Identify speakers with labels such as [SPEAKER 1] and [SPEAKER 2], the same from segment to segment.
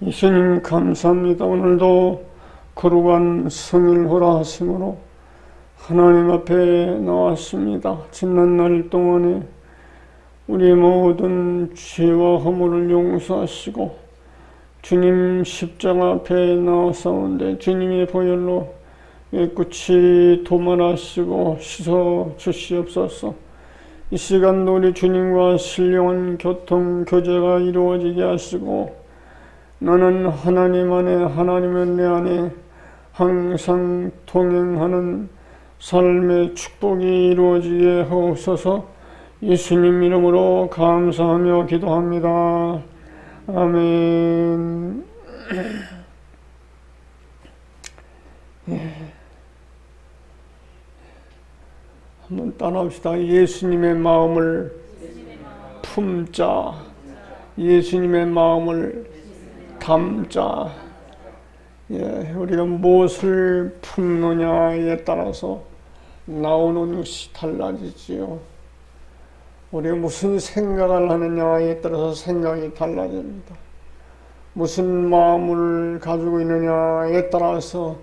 [SPEAKER 1] 예수님 감사합니다. 오늘도 거룩한 성일호라 하심으로 하나님 앞에 나왔습니다. 지난 날 동안에 우리 모든 죄와 허물을 용서하시고 주님 십자가 앞에 나와서는데 주님의 보혈로 깨끗이 도말하시고 씻어 주시옵소서. 이 시간도 우리 주님과 신령한 교통 교제가 이루어지게 하시고 나는 하나님 안에 하나님은 내 안에 항상 동행하는 삶의 축복이 이루어지게 하옵소서. 예수님 이름으로 감사하며 기도합니다. 아멘. 한번 따라합시다. 예수님의 마음을 품자. 예수님의 마음을 담자. 우리가 무엇을 품느냐에 따라서 나오는 것이 달라지지요. 우리가 무슨 생각을 하느냐에 따라서 생각이 달라집니다. 무슨 마음을 가지고 있느냐에 따라서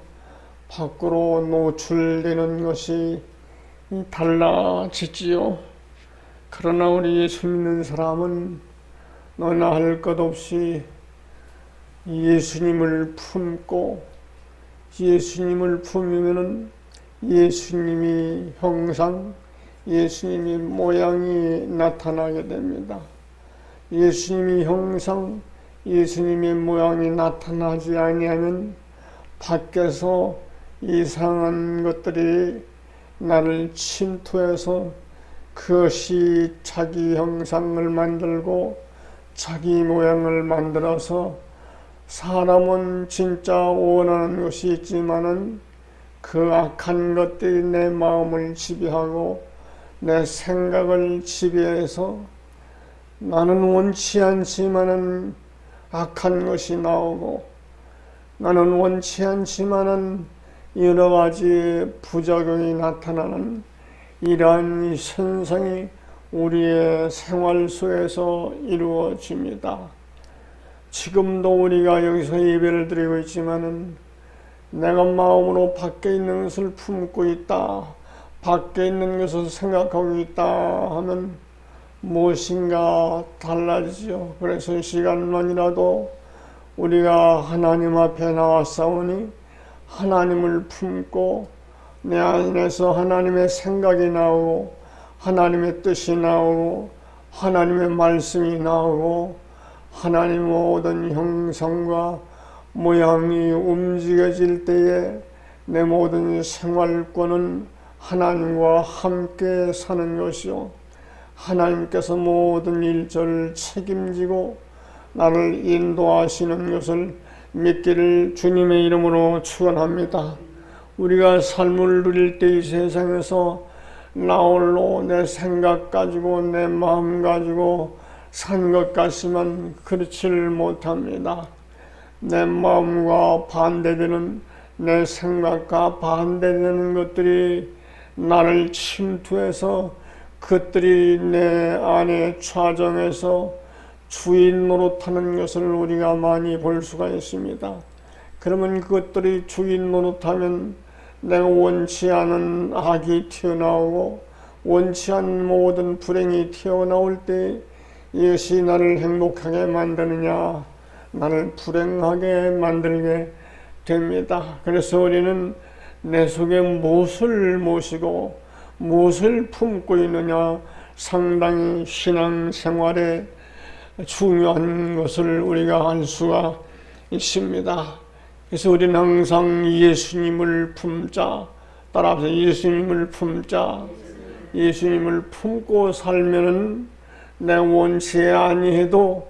[SPEAKER 1] 밖으로 노출되는 것이 달라지지요. 그러나 우리 예수 믿는 사람은 너나 할 것 없이 예수님을 품고 예수님을 품으면은 예수님이 형상, 예수님이 모양이 나타나게 됩니다. 예수님이 형상, 예수님의 모양이 나타나지 아니하면 밖에서 이상한 것들이 나를 침투해서 그것이 자기 형상을 만들고 자기 모양을 만들어서 사람은 진짜 원하는 것이 있지만은 그 악한 것들이 내 마음을 지배하고 내 생각을 지배해서 나는 원치 않지만은 악한 것이 나오고 나는 원치 않지만은 여러 가지 부작용이 나타나는 이러한 현상이 우리의 생활 속에서 이루어집니다. 지금도 우리가 여기서 예배를 드리고 있지만은 내가 마음으로 밖에 있는 것을 품고 있다, 밖에 있는 것을 생각하고 있다 하면 무엇인가 달라지죠. 그래서 이 시간만이라도 우리가 하나님 앞에 나왔사오니 하나님을 품고 내 안에서 하나님의 생각이 나오고 하나님의 뜻이 나오고 하나님의 말씀이 나오고 하나님의 모든 형상과 모양이 움직여질 때에 내 모든 생활권은 하나님과 함께 사는 것이요, 하나님께서 모든 일절을 책임지고 나를 인도하시는 것을 믿기를 주님의 이름으로 축원합니다. 우리가 삶을 누릴 때 이 세상에서 나 홀로 내 생각 가지고 내 마음 가지고 산 것 같지만 그렇지를 못합니다. 내 마음과 반대되는 내 생각과 반대되는 것들이 나를 침투해서 그것들이 내 안에 좌정해서 주인 노릇하는 것을 우리가 많이 볼 수가 있습니다. 그러면 그것들이 주인 노릇하면 내가 원치 않은 악이 튀어나오고 원치 않은 모든 불행이 튀어나올 때 이것이 나를 행복하게 만드느냐, 나를 불행하게 만들게 됩니다. 그래서 우리는 내 속에 무엇을 모시고 무엇을 품고 있느냐, 상당히 신앙생활에 중요한 것을 우리가 알 수가 있습니다. 그래서 우리는 항상 예수님을 품자. 따라서 예수님을 품자. 예수님을 품고 살면은 내 원치 아니해도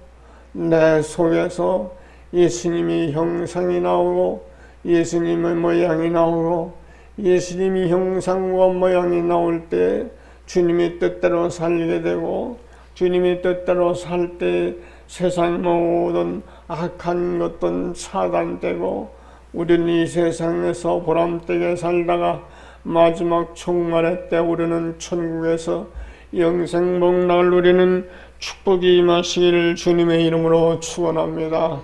[SPEAKER 1] 내 속에서 예수님의 형상이 나오고 예수님의 모양이 나오고 예수님이 형상과 모양이 나올 때 주님의 뜻대로 살게 되고 주님의 뜻대로 살 때 세상 모든 악한 것도 차단되고 우리는 이 세상에서 보람되게 살다가 마지막 종말의 때 우리는 천국에서 영생복락을 누리는 축복이 임하시기를 주님의 이름으로 축원합니다.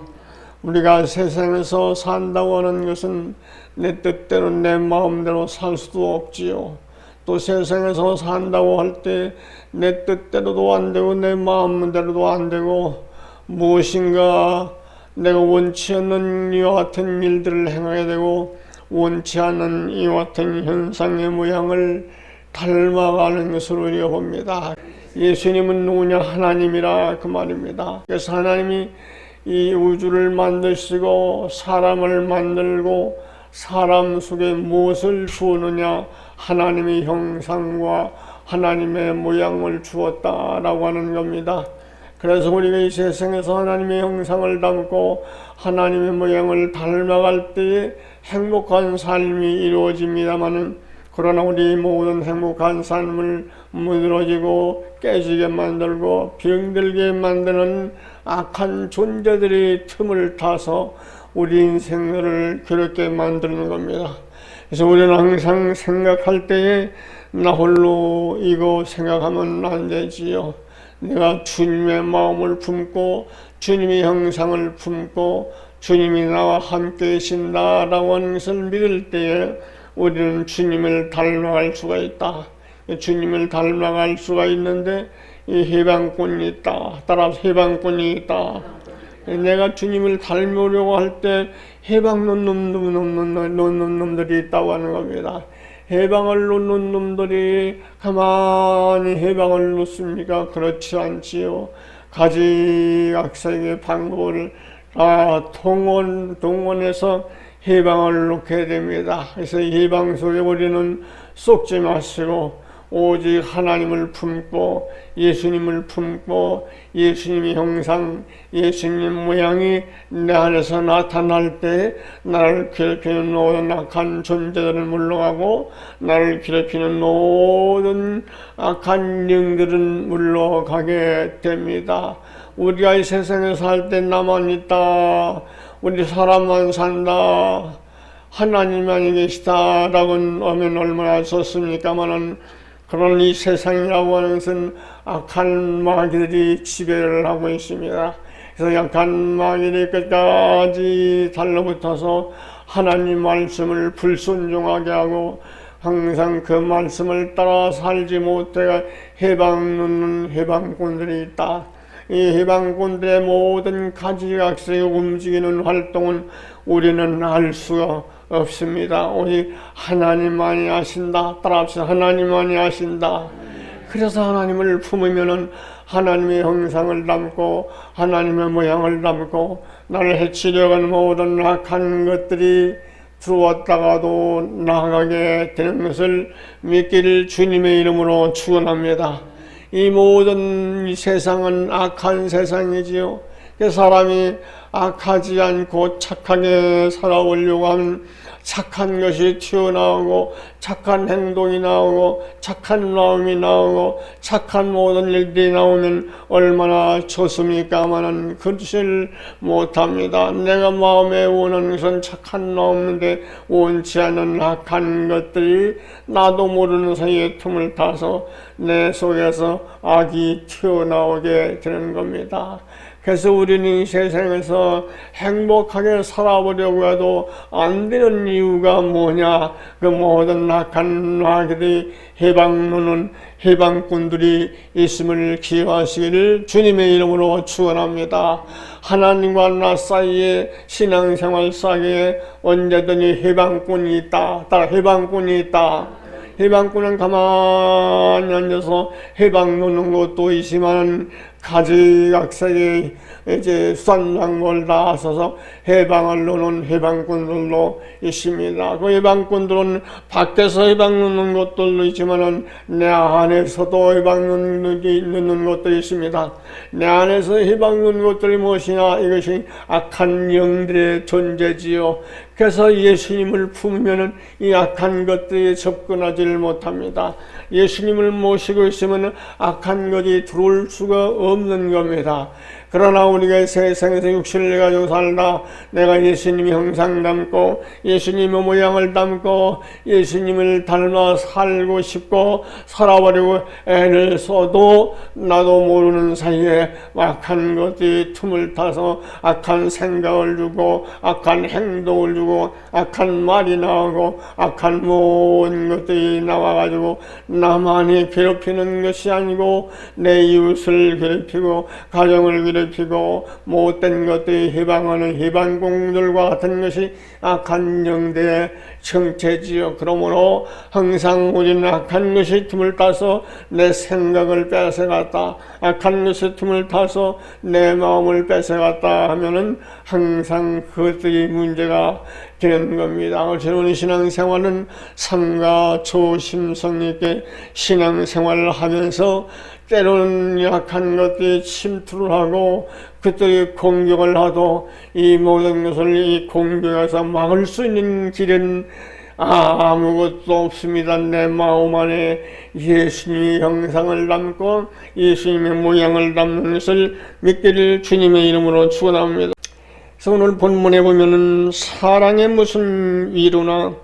[SPEAKER 1] 우리가 세상에서 산다고 하는 것은 내 뜻대로 내 마음대로 살 수도 없지요. 또 세상에서 산다고 할 때 내 뜻대로도 안 되고 내 마음대로도 안 되고 무엇인가 내가 원치 않는 이와 같은 일들을 행하게 되고 원치 않는 이와 같은 현상의 모양을 닮아가는 것으로 우리가 봅니다. 예수님은 누구냐? 하나님이라 그 말입니다. 그래서 하나님이 이 우주를 만드시고 사람을 만들고 사람 속에 무엇을 주었느냐? 하나님의 형상과 하나님의 모양을 주었다라고 하는 겁니다. 그래서 우리가 이 세상에서 하나님의 형상을 담고 하나님의 모양을 닮아갈 때에 행복한 삶이 이루어집니다마는, 그러나 우리 모든 행복한 삶을 무너지고 깨지게 만들고 병들게 만드는 악한 존재들이 틈을 타서 우리 인생을 그렇게 만드는 겁니다. 그래서 우리는 항상 생각할 때에 나 홀로 이거 생각하면 안 되지요. 내가 주님의 마음을 품고 주님의 형상을 품고 주님이 나와 함께 계신다라고 하는 것을 믿을 때에 우리는 주님을 닮아갈 수가 있다. 주님을 닮아갈 수가 있는데 이 해방권이 있다. 따라서 해방권이 있다. 내가 주님을 닮으려고 할 때 해방 놓는 놈들이 있다고 하는 겁니다. 해방을 놓는 놈들이 가만히 해방을 놓습니까? 그렇지 않지요. 가지각색의 방법을 동원해서 해방을 놓게 됩니다. 그래서 해방 속에 우리는 쏙지 마시고 오직 하나님을 품고 예수님을 품고 예수님의 형상, 예수님 모양이 내 안에서 나타날 때 나를 괴롭히는 모든 악한 존재들을 물러가고 나를 괴롭히는 모든 악한 영들은 물러가게 됩니다. 우리가 이 세상에 살 때 나만 있다, 우리 사람만 산다, 하나님만이 계시다라고 하면 얼마나 좋습니까마는, 그런 이 세상이라고 하는 것은 악한 마귀들이 지배를 하고 있습니다. 그래서 악한 마귀들이 끝까지 달라붙어서 하나님 말씀을 불순종하게 하고 항상 그 말씀을 따라 살지 못해 해방 놓는 해방꾼들이 있다. 이 해방꾼들의 모든 가지각색에 움직이는 활동은 우리는 알 수가 없습니다. 오직 하나님만이 아신다. 따라합시다. 하나님만이 아신다. 그래서 하나님을 품으면은 하나님의 형상을 담고 하나님의 모양을 담고 나를 해치려고 하는 모든 악한 것들이 들어왔다가도 나가게 되는 것을 믿기를 주님의 이름으로 축원합니다. 이 모든 세상은 악한 세상이지요. 사람이 악하지 않고 착하게 살아오려고 하면 착한 것이 튀어나오고 착한 행동이 나오고 착한 마음이 나오고 착한 모든 일들이 나오면 얼마나 좋습니까마는 그것을 못합니다. 내가 마음에 원하는 것은 착한 마음인데 원치 않는 악한 것들이 나도 모르는 사이에 틈을 타서 내 속에서 악이 튀어나오게 되는 겁니다. 그래서 우리는 이 세상에서 행복하게 살아보려고 해도 안 되는 이유가 뭐냐? 그 모든 악한 마귀들이 해방노는 해방꾼들이 있음을 기억하시기를 주님의 이름으로 축원합니다. 하나님과 나 사이에 신앙생활 사이에 언제든지 해방꾼이 있다. 따라 해방꾼이 있다. 해방꾼은 가만히 앉아서 해방 놓는 것도 있지만 가지각색의 이제 수단장을 나서서 해방을 놓는 해방꾼들도 있습니다. 그 해방꾼들은 밖에서 해방 놓는 것들도 있지만은 내 안에서도 해방 놓는 것들이 있습니다. 내 안에서 해방 놓는 것들이 무엇이냐? 이것이 악한 영들의 존재지요. 그래서 예수님을 품으면은 이 악한 것들이 접근하지를 못합니다. 예수님을 모시고 있으면 악한 것이 들어올 수가 없는 겁니다. 그러나 우리가 세상에서 육신을 가지고 살다 내가 예수님의 형상 닮고 예수님의 모양을 닮고 예수님을 닮아 살고 싶고 살아보려고 애를 써도 나도 모르는 사이에 악한 것들이 틈을 타서 악한 생각을 주고 악한 행동을 주고 악한 말이 나오고 악한 모든 것들이 나와가지고 나만이 괴롭히는 것이 아니고 내 이웃을 괴롭히고 가정을 괴롭히고 못된 것들이 해방하는 해방공들과 같은 것이 악한 영대의 정체지요. 그러므로 항상 우리는 악한 것이 틈을 타서 내 생각을 뺏어갔다, 악한 것이 틈을 타서 내 마음을 뺏어갔다 하면은 항상 그것들이 문제가 되는 겁니다. 저는 신앙생활은 삼가 조심성 있게 신앙생활을 하면서 때로는 약한 것들이 침투를 하고 그들이 공격을 하도 이 모든 것을 이 공격에서 막을 수 있는 길은 아무것도 없습니다. 내 마음 안에 예수님의 형상을 담고 예수님의 모양을 담는 것을 믿기를 주님의 이름으로 축원합니다. 그래서 오늘 본문에 보면은 사랑의 무슨 위로나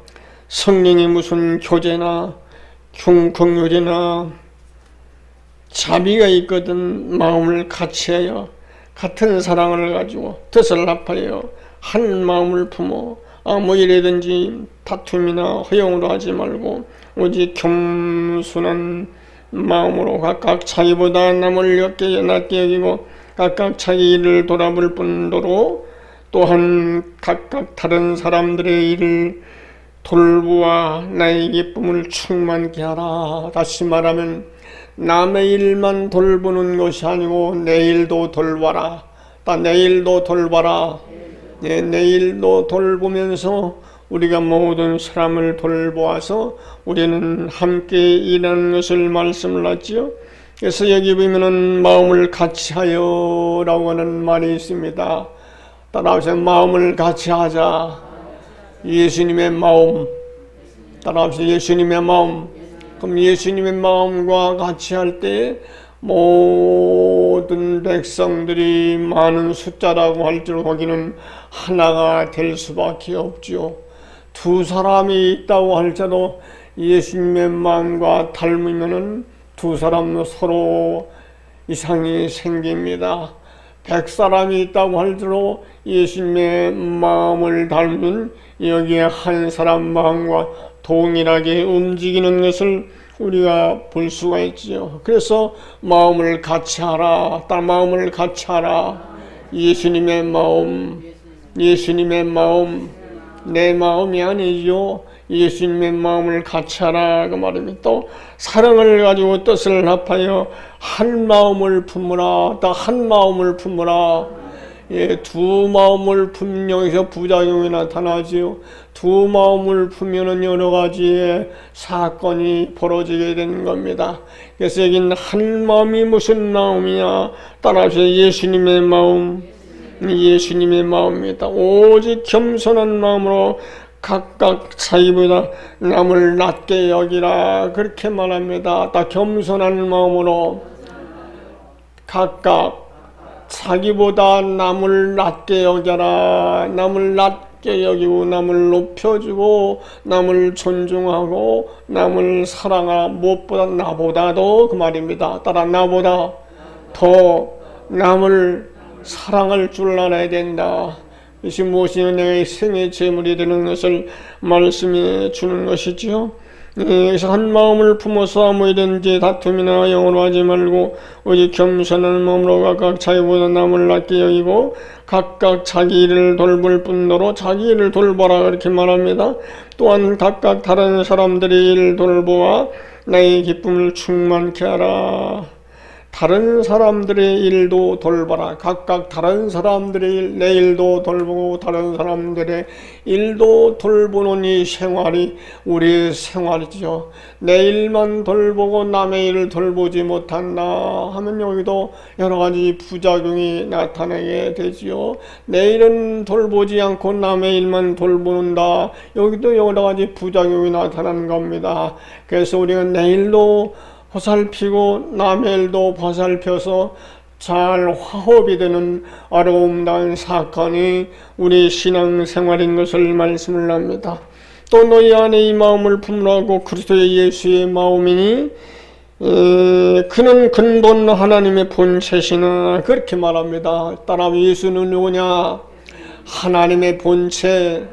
[SPEAKER 1] 성령의 무슨 교제나 경효제나 자비가 있거든 마음을 같이하여 같은 사랑을 가지고 뜻을 합하여 한 마음을 품어 아무 일이든지 다툼이나 허용으로 하지 말고 오직 겸손한 마음으로 각각 자기보다 남을 낮게 여기고 각각 자기 일을 돌아볼 뿐더러 또한 각각 다른 사람들의 일을 돌보아 나의 기쁨을 충만케 하라. 다시 말하면 남의 일만 돌보는 것이 아니고 내 일도 돌봐라. 내 일도 돌봐라. 내 일도 돌보면서 우리가 모든 사람을 돌보아서 우리는 함께 일하는 것을 말씀을 하지요. 그래서 여기 보면은 마음을 같이하여 라고 하는 말이 있습니다. 따라하세요. 마음을 같이하자. 예수님의 마음. 따라하세요. 예수님의 마음. 그럼 예수님의 마음과 같이 할 때 모든 백성들이 많은 숫자라고 할지라도 거기는 하나가 될 수밖에 없지요. 두 사람이 있다고 할지라도 예수님의 마음과 닮으면은 두 사람 서로 이상이 생깁니다. 100사람이 있다고 할지라도 예수님의 마음을 닮은 여기에 한 사람 마음과 동일하게 움직이는 것을 우리가 볼 수가 있지요. 그래서 마음을 같이 하라. 마음을 같이 하라. 예수님의 마음, 예수님의 마음, 내 마음이 아니죠. 예수님의 마음을 같이 하라 그 말입니다. 또 사랑을 가지고 뜻을 합하여 한 마음을 품으라. 또 한 마음을 품으라. 두 마음을 품는 여기서 부작용이 나타나지요. 두 마음을 품면은 여러 가지의 사건이 벌어지게 되는 겁니다. 그래서 여기는 한 마음이 무슨 마음이냐? 따라서 예수님의 마음, 예수님의 마음입니다. 오직 겸손한 마음으로 각각 자기보다 남을 낮게 여기라 그렇게 말합니다. 다 겸손한 마음으로 각각 자기보다 남을 낮게 여겨라. 남을 낮게 여기고 남을 높여주고 남을 존중하고 남을 사랑하라. 무엇보다 나보다도 그 말입니다. 따라 나보다 더 남을 사랑할 줄 알아야 된다. 이것이 무엇이냐? 내 생의 제물이 되는 것을 말씀해 주는 것이지요. 그래서 한 마음을 품어서 아무 일든지 다툼이나 영으로 하지 말고 오직 겸손한 마음으로 각각 자기보다 남을 낮게 여기고 각각 자기 일을 돌볼 뿐더러 자기 일을 돌보라 그렇게 말합니다. 또한 각각 다른 사람들의 일을 돌보아 나의 기쁨을 충만케 하라. 다른 사람들의 일도 돌봐라. 각각 다른 사람들의 일, 내 일도 돌보고 다른 사람들의 일도 돌보는 이 생활이 우리의 생활이죠. 내 일만 돌보고 남의 일을 돌보지 못한다 하면 여기도 여러 가지 부작용이 나타나게 되지요. 내 일은 돌보지 않고 남의 일만 돌보는다. 여기도 여러 가지 부작용이 나타나는 겁니다. 그래서 우리가 내 일도 보살피고 남의 일도 보살펴서 잘 화합이 되는 아름다운 사건이 우리 신앙생활인 것을 말씀을 합니다. 또 너희 안에 이 마음을 품으라고 그리스도의 예수의 마음이니 그는 근본 하나님의 본체시나 그렇게 말합니다. 따라 예수는 누구냐? 하나님의 본체,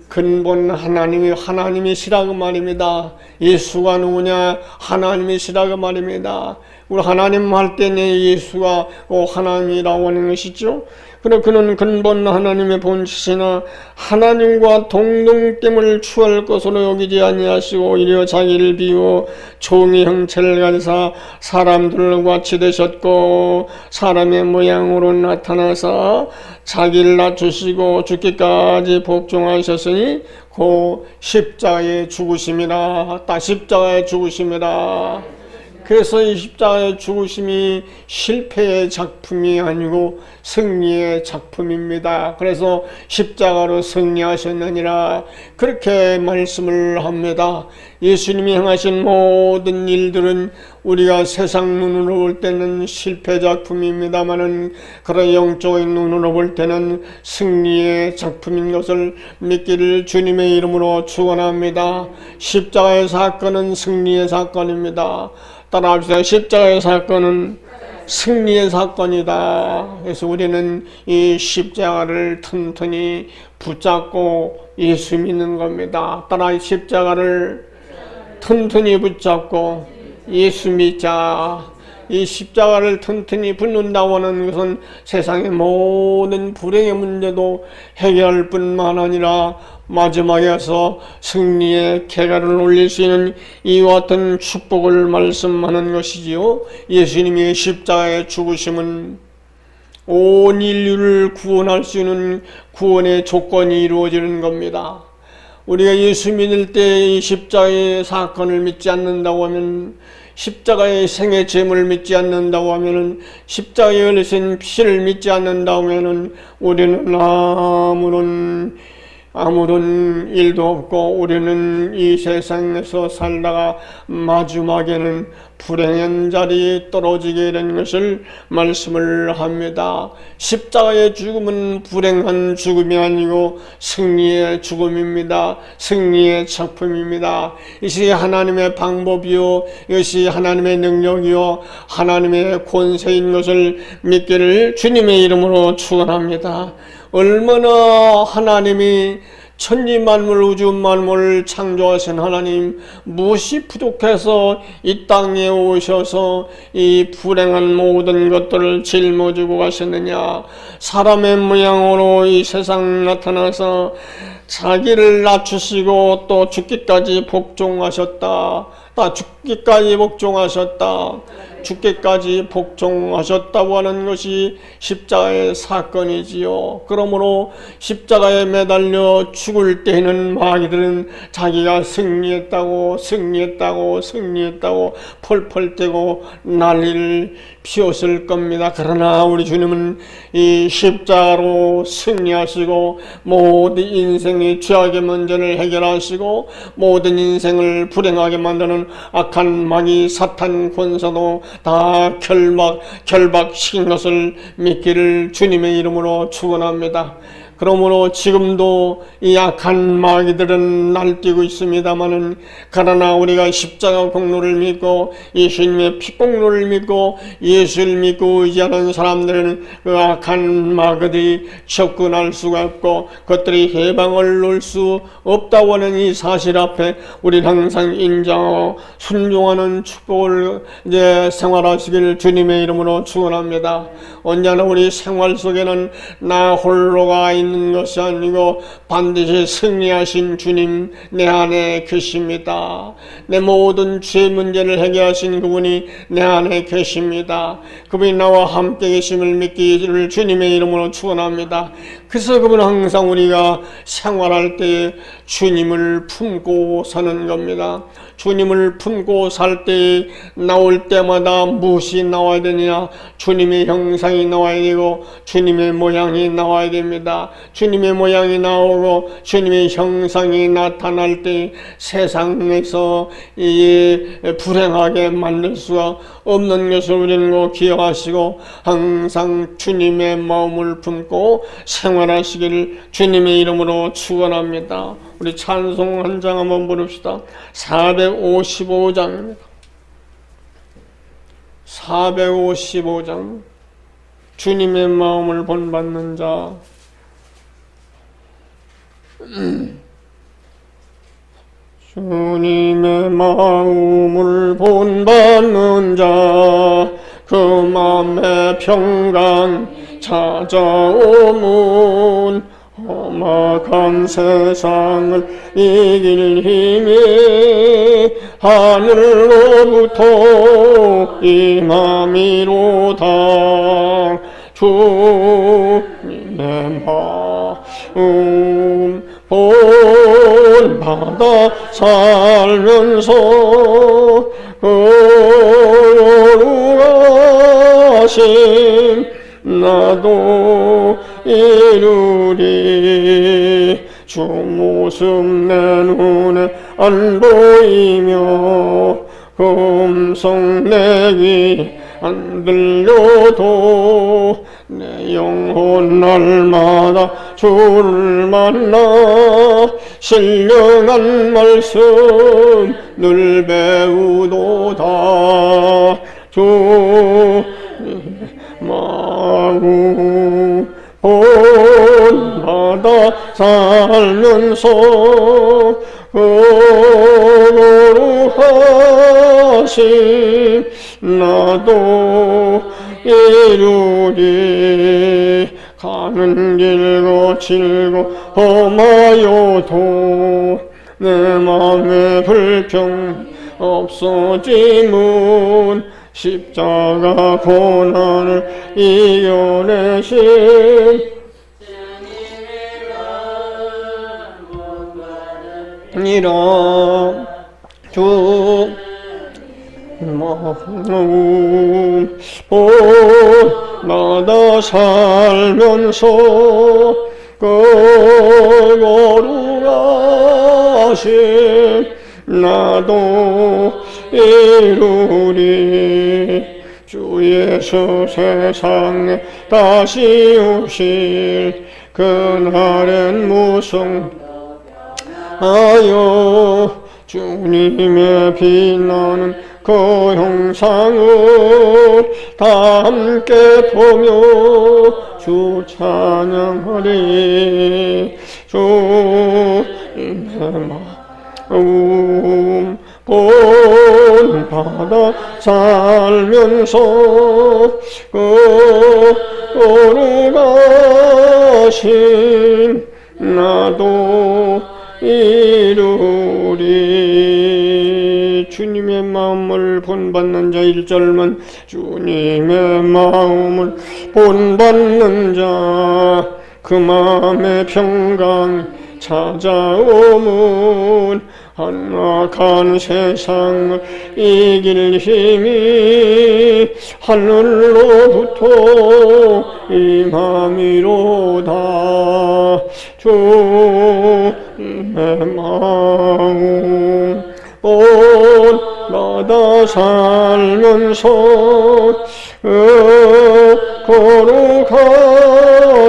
[SPEAKER 1] 근본 하나님이시라고 말입니다. 예수가 누구냐? 하나님이시라고 말입니다. 우리 하나님 할 때는 예수가 하나님이라고 하는 것이죠. 그러나 그는 근본 하나님의 본체시나 하나님과 동등됨을 취할 것으로 여기지 아니하시고 오히려 자기를 비워 종의 형체를 가지사 사람들과 같이 되셨고 사람의 모양으로 나타나사 자기를 낮추시고 죽기까지 복종하셨으니 그 십자가의 죽으심이라. 십자가의 죽으심이라. 그래서 이 십자가의 죽으심이 실패의 작품이 아니고 승리의 작품입니다. 그래서 십자가로 승리하셨느니라 그렇게 말씀을 합니다. 예수님이 행하신 모든 일들은 우리가 세상 눈으로 볼 때는 실패 작품입니다마는 그런 영적인 눈으로 볼 때는 승리의 작품인 것을 믿기를 주님의 이름으로 축원합니다. 십자가의 사건은 승리의 사건입니다. 따라합시다. 십자가의 사건은 승리의 사건이다. 그래서 우리는 이 십자가를 튼튼히 붙잡고 예수 믿는 겁니다. 따라 십자가를 튼튼히 붙잡고 예수 믿자. 이 십자가를 튼튼히 붙는다고 하는 것은 세상의 모든 불행의 문제도 해결할 뿐만 아니라 마지막에서 승리의 궤가를 올릴 수 있는 이와 같은 축복을 말씀하는 것이지요. 예수님의 십자가의 죽으심은 온 인류를 구원할 수 있는 구원의 조건이 이루어지는 겁니다. 우리가 예수 믿을 때 이 십자가의 사건을 믿지 않는다고 하면, 십자가의 생의 잼을 믿지 않는다고 하면은, 십자가에 흘리신 피를 믿지 않는다고 하면은 우리는 아무런 일도 없고 우리는 이 세상에서 살다가 마지막에는 불행한 자리에 떨어지게 된 것을 말씀을 합니다. 십자가의 죽음은 불행한 죽음이 아니고 승리의 죽음입니다. 승리의 작품입니다. 이것이 하나님의 방법이요, 이것이 하나님의 능력이요, 하나님의 권세인 것을 믿기를 주님의 이름으로 축원합니다. 얼마나 하나님이 천지만물 우주만물을 창조하신 하나님, 무엇이 부족해서 이 땅에 오셔서 이 불행한 모든 것들을 짊어지고 가셨느냐. 사람의 모양으로 이 세상 나타나서 자기를 낮추시고 또 죽기까지 복종하셨다. 죽기까지 복종하셨다. 죽기까지 복종하셨다고 하는 것이 십자가의 사건이지요. 그러므로 십자가에 매달려 죽을 때에는 마귀들은 자기가 승리했다고 펄펄 뛰고 난리를 피웠을 겁니다. 그러나 우리 주님은 이 십자가로 승리하시고 모든 인생의 죄악의 문제를 해결하시고 모든 인생을 불행하게 만드는 악한 마귀 사탄 권세도 다 결박시킨 것을 믿기를 주님의 이름으로 축원합니다. 그러므로 지금도 이 악한 마귀들은 날뛰고 있습니다마는, 그러나 우리가 십자가 공로를 믿고 예수님의 피 공로를 믿고 예수를 믿고 의지하는 사람들은 그 악한 마귀들이 접근할 수가 없고 그것들이 해방을 놓을 수 없다고 하는 이 사실 앞에 우리는 항상 인정하고 순종하는 축복을 생활하시길 주님의 이름으로 축원합니다. 언제나 우리 생활 속에는 나 홀로가 있는 것이 아니고 반드시 승리하신 주님 내 안에 계십니다. 내 모든 죄 문제를 해결하신 그분이 내 안에 계십니다. 그분이 나와 함께 계심을 믿기를 주님의 이름으로 축원합니다. 그래서 그분은 항상 우리가 생활할 때 주님을 품고 사는 겁니다. 주님을 품고 살 때 나올 때마다 무엇이 나와야 되느냐? 주님의 형상이 나와야 되고 주님의 모양이 나와야 됩니다. 주님의 모양이 나오고 주님의 형상이 나타날 때 세상에서 이 불행하게 만들 수가 없는 것을 우리는 기억하시고 항상 주님의 마음을 품고 생활하시기를 주님의 이름으로 축원합니다. 우리 찬송 한 장 한번 부릅시다. 455장입니다. 455장. 주님의 마음을 본받는 자. 주님의 마음을 본받는 자, 그 마음의 평강 찾아오면 험악한 세상을 이길 힘이 하늘로부터 임함이로다. 주님의 마음 본받아 살면서 거룩하심 나도 이루리. 주 모습 내 눈에 안 보이며 그 음성 내 귀 안 들려도 내 영혼 날마다 주를 만나 신령한 말씀 늘 배우도다. 주님의 마음 본받아 살면서 거룩하심 나도 이루리. 가는 길 거칠고 험하여도 내 맘에 불평 없어지문 십자가 고난을 이겨내신 이라 주 마음 본받아 살면서 거룩하심 나도 이루리. 주 예수 세상에 다시 오실 그날엔 무성하여 주님의 빛나는 그 형상을 다 함께 보며 주 찬양하리. 주님의 마음 본받아 살면서 거룩하심 나도 이루리. 주님의 마음을 본받는 자 1절만 주님의 마음을 본받는 자 그 마음의 평강 찾아오면 험악한 세상을 이길 힘이 하늘로부터 임함이로다. 주님의 마음 본받아 살면서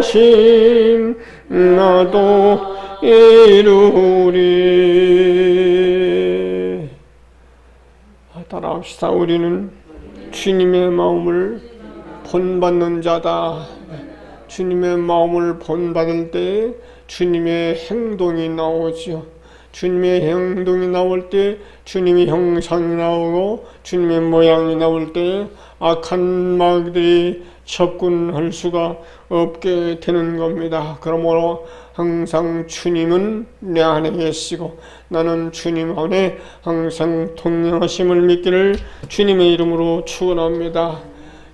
[SPEAKER 1] 거룩하심 나도 이루리. 따라합시다. 우리는 주님의 마음을 본받는 자다. 주님의 마음을 본받을 때 주님의 행동이 나오죠. 주님의 행동이 나올 때 주님의 형상이 나오고 주님의 모양이 나올 때 악한 마귀들이 접근할 수가 없게 되는 겁니다. 그러므로 항상 주님은 내 안에 계시고 나는 주님 안에 항상 동행하심을 믿기를 주님의 이름으로 축원합니다.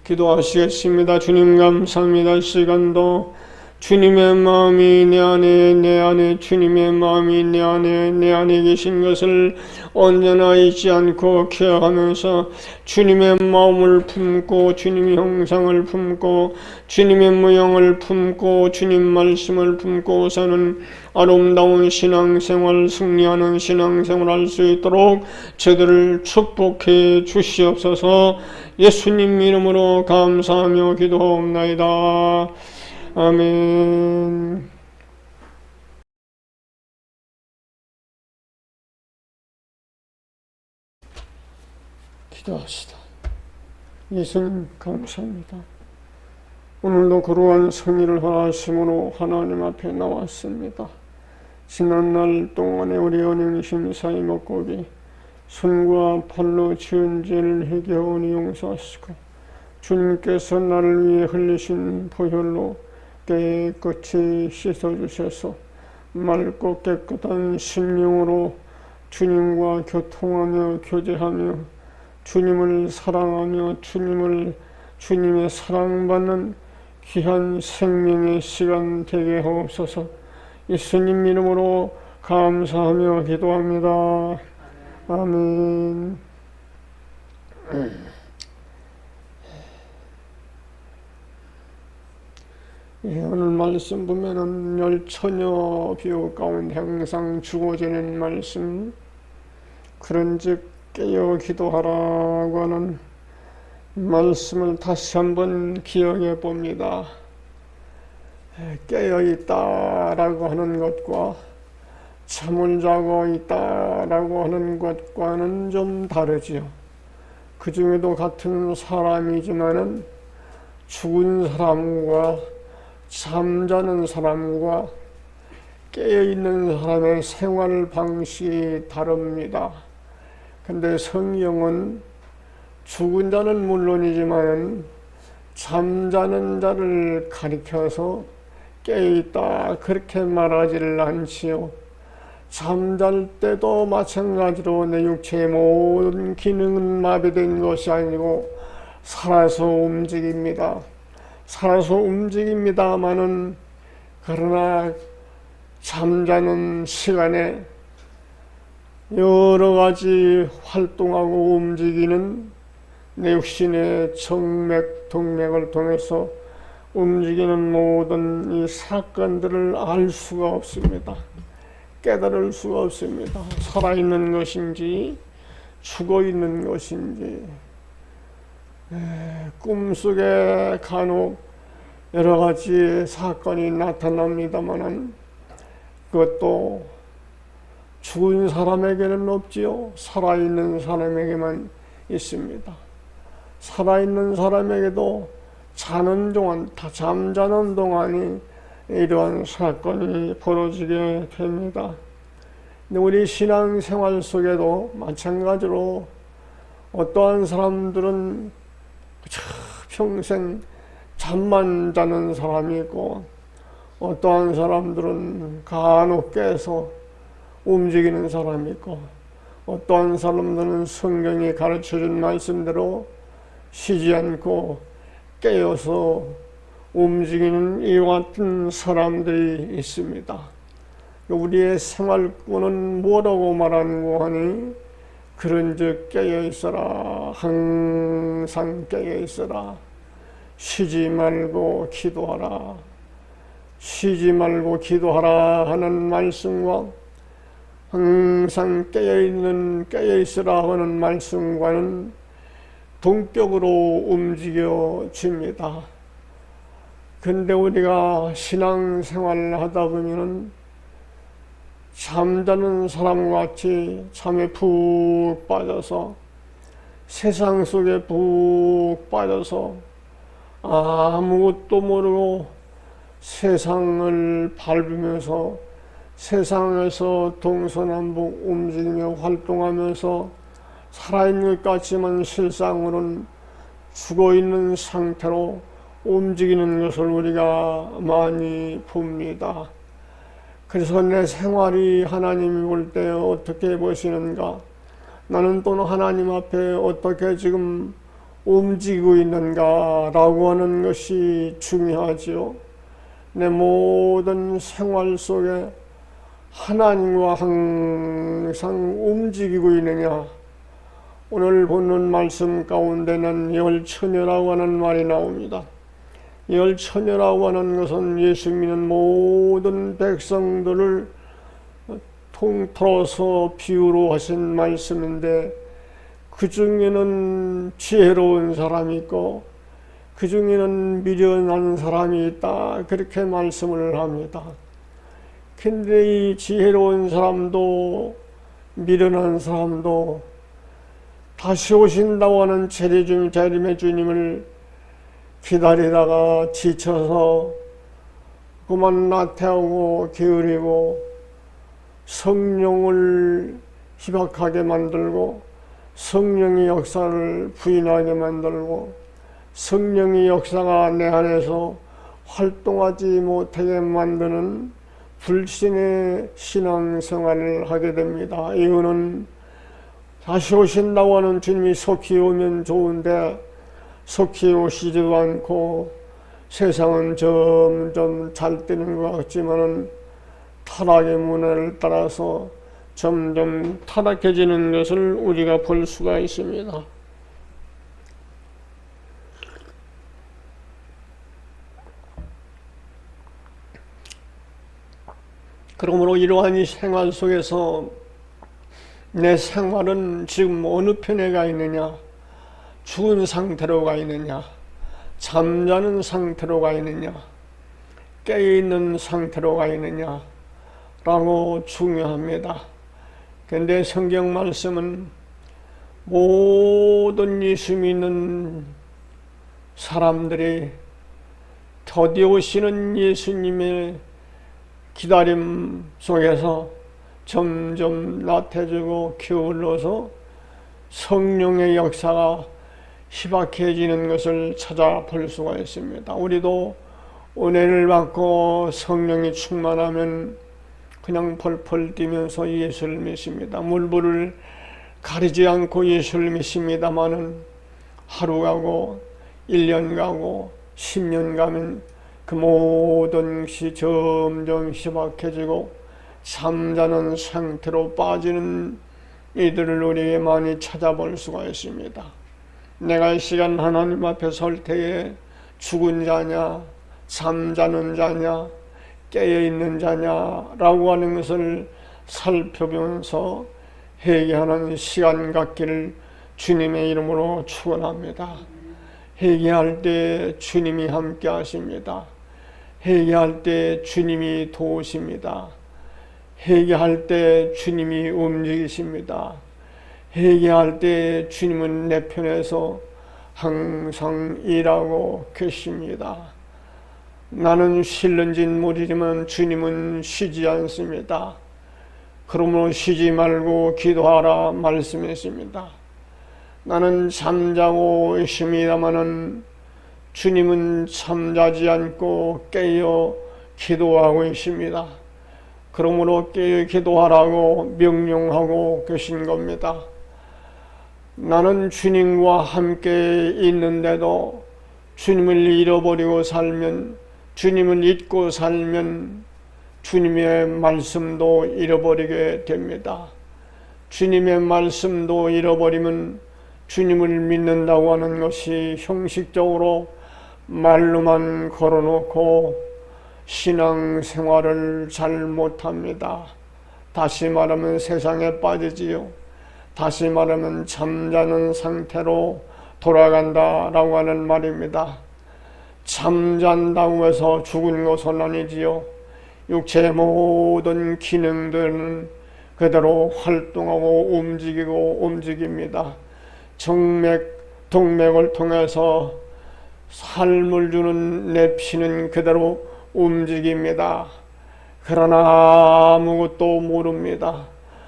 [SPEAKER 1] 기도하시겠습니다. 주님 감사합니다. 이 시간도 주님의 마음이 내 안에 주님의 마음이 내 안에 계신 것을 언제나 잊지 않고 기억하면서 주님의 마음을 품고 주님의 형상을 품고 주님의 모양을 품고 주님 말씀을 품고 사는 아름다운 신앙생활, 승리하는 신앙생활 할 수 있도록 저들을 축복해 주시옵소서. 예수님 이름으로 감사하며 기도하옵나이다. 아멘. 기도합시다. 예수님 감사합니다. 오늘도 그러한 성의를 하심으로 하나님 앞에 나왔습니다. 지난날 동안에 우리 은행심 사이 먹고비 손과 팔로 지은 죄를 회개하오니 용서하시고 주님께서 나를 위해 흘리신 보혈로 깨끗이 씻어주셔서 맑고 깨끗한 심령으로 주님과 교통하며 교제하며 주님을 사랑하며 주님의 사랑받는 귀한 생명의 시간 되게 하옵소서. 예수님 이름으로 감사하며 기도합니다. 아멘. 오늘 말씀 보면은 열처녀 비유 가운데 항상 주어지는 말씀, 그런즉 깨어 기도하라고 하는 말씀을 다시 한번 기억해 봅니다. 깨어 있다라고 하는 것과 잠을 자고 있다라고 하는 것과는 좀 다르지요. 그 중에도 같은 사람이지만은 죽은 사람과 잠자는 사람과 깨어있는 사람의 생활 방식이 다릅니다. 근데 성경은 죽은 자는 물론이지만 잠자는 자를 가리켜서 깨어있다 그렇게 말하지를 않지요. 잠잘 때도 마찬가지로 내 육체의 모든 기능은 마비된 것이 아니고 살아서 움직입니다. 살아서 움직입니다마는 그러나 잠자는 시간에 여러 가지 활동하고 움직이는 내 육신의 정맥, 동맥을 통해서 움직이는 모든 이 사건들을 알 수가 없습니다. 깨달을 수가 없습니다. 살아있는 것인지 죽어있는 것인지 꿈속에 간혹 여러 가지 사건이 나타납니다만 그것도 죽은 사람에게는 없지요. 살아있는 사람에게만 있습니다. 살아있는 사람에게도 자는 동안, 잠자는 동안이 이러한 사건이 벌어지게 됩니다. 우리 신앙생활 속에도 마찬가지로 어떠한 사람들은 평생 잠만 자는 사람이 있고 어떠한 사람들은 간혹 깨서 움직이는 사람이 있고 어떠한 사람들은 성경이 가르쳐준 말씀대로 쉬지 않고 깨어서 움직이는 이와 같은 사람들이 있습니다. 우리의 생활권은 뭐라고 말하는고 하니 그런즉 깨어있어라. 항상 깨어있어라. 쉬지 말고 기도하라. 쉬지 말고 기도하라 하는 말씀과 항상 깨어있으라 하는 말씀과는 동격으로 움직여집니다. 근데 우리가 신앙생활을 하다 보면은 잠자는 사람과 같이 잠에 푹 빠져서 세상 속에 푹 빠져서 아무것도 모르고 세상을 밟으면서 세상에서 동서남북 움직이며 활동하면서 살아있는 것 같지만 실상으로는 죽어있는 상태로 움직이는 것을 우리가 많이 봅니다. 그래서 내 생활이 하나님이 볼 때 어떻게 보시는가? 나는 또는 하나님 앞에 어떻게 지금 움직이고 있는가? 라고 하는 것이 중요하지요. 내 모든 생활 속에 하나님과 항상 움직이고 있느냐? 오늘 보는 말씀 가운데는 열처녀라고 하는 말이 나옵니다. 열처녀라고 하는 것은 예수 믿는 모든 백성들을 통틀어서 비유로 하신 말씀인데, 그 중에는 지혜로운 사람이 있고 그 중에는 미련한 사람이 있다, 그렇게 말씀을 합니다. 근데 이 지혜로운 사람도 미련한 사람도 다시 오신다고 하는 재림의 주님을 기다리다가 지쳐서 그만 나태하고 게으르고 성령을 희박하게 만들고 성령의 역사를 부인하게 만들고 성령의 역사가 내 안에서 활동하지 못하게 만드는 불신의 신앙생활을 하게 됩니다. 이유는 다시 오신다고 하는 주님이 속히 오면 좋은데 속히 오시지도 않고 세상은 점점 잘 되는 것 같지만은 타락의 문화를 따라서 점점 타락해지는 것을 우리가 볼 수가 있습니다. 그러므로 이러한 이 생활 속에서 내 생활은 지금 어느 편에 가 있느냐? 죽은 상태로 가 있느냐? 잠자는 상태로 가 있느냐? 깨어있는 상태로 가 있느냐? 라고 중요합니다. 그런데 성경 말씀은 모든 예수 믿는 사람들이 더디 오시는 예수님의 기다림 속에서 점점 나태해지고 게을러서 성령의 역사가 희박해지는 것을 찾아볼 수가 있습니다. 우리도 은혜를 받고 성령이 충만하면 그냥 펄펄 뛰면서 예수를 믿습니다. 물불을 가리지 않고 예수를 믿습니다마는 하루 가고 1년 가고 10년 가면 그 모든 것이 점점 희박해지고 잠자는 상태로 빠지는 이들을 우리에게 많이 찾아볼 수가 있습니다. 내가 이 시간 하나님 앞에 설 때에 죽은 자냐, 잠자는 자냐, 깨어있는 자냐라고 하는 것을 살펴보면서 회개하는 시간 갖기를 주님의 이름으로 축원합니다. 회개할 때 주님이 함께 하십니다. 회개할 때 주님이 도우십니다. 회개할 때 주님이 움직이십니다. 회개할 때 주님은 내 편에서 항상 일하고 계십니다. 나는 쉴는진 모르지만 주님은 쉬지 않습니다. 그러므로 쉬지 말고 기도하라 말씀했습니다. 나는 잠자고 있습니다마는 주님은 잠자지 않고 깨어 기도하고 있습니다. 그러므로 깨어 기도하라고 명령하고 계신 겁니다. 나는 주님과 함께 있는데도 주님을 잃어버리고 살면, 주님을 잊고 살면 주님의 말씀도 잃어버리게 됩니다. 주님의 말씀도 잃어버리면 주님을 믿는다고 하는 것이 형식적으로 말로만 걸어놓고 신앙생활을 잘 못합니다. 다시 말하면 세상에 빠지지요. 다시 말하면 잠자는 상태로 돌아간다라고 하는 말입니다. 잠잔다고 해서 죽은 것은 아니지요. 육체의 모든 기능들은 그대로 활동하고 움직입니다. 정맥, 동맥을 통해서 삶을 주는 내 피는 그대로 움직입니다. 그러나 아무것도 모릅니다.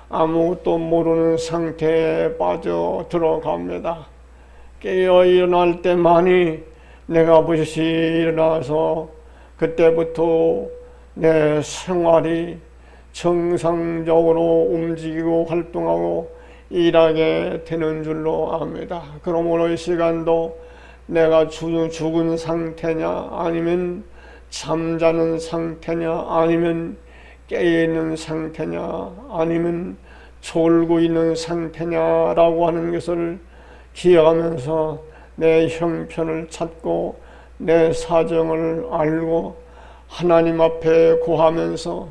[SPEAKER 1] 아무것도 모르는 상태에 빠져 들어갑니다. 깨어 일어날 때만이 내가 버젓이 일어나서 그때부터 내 생활이 정상적으로 움직이고 활동하고 일하게 되는 줄로 압니다. 그러므로 이 시간도 내가 죽은 상태냐 아니면 잠자는 상태냐 아니면 깨어있는 상태냐 아니면 졸고 있는 상태냐라고 하는 것을 기억하면서 내 형편을 찾고 내 사정을 알고 하나님 앞에 고하면서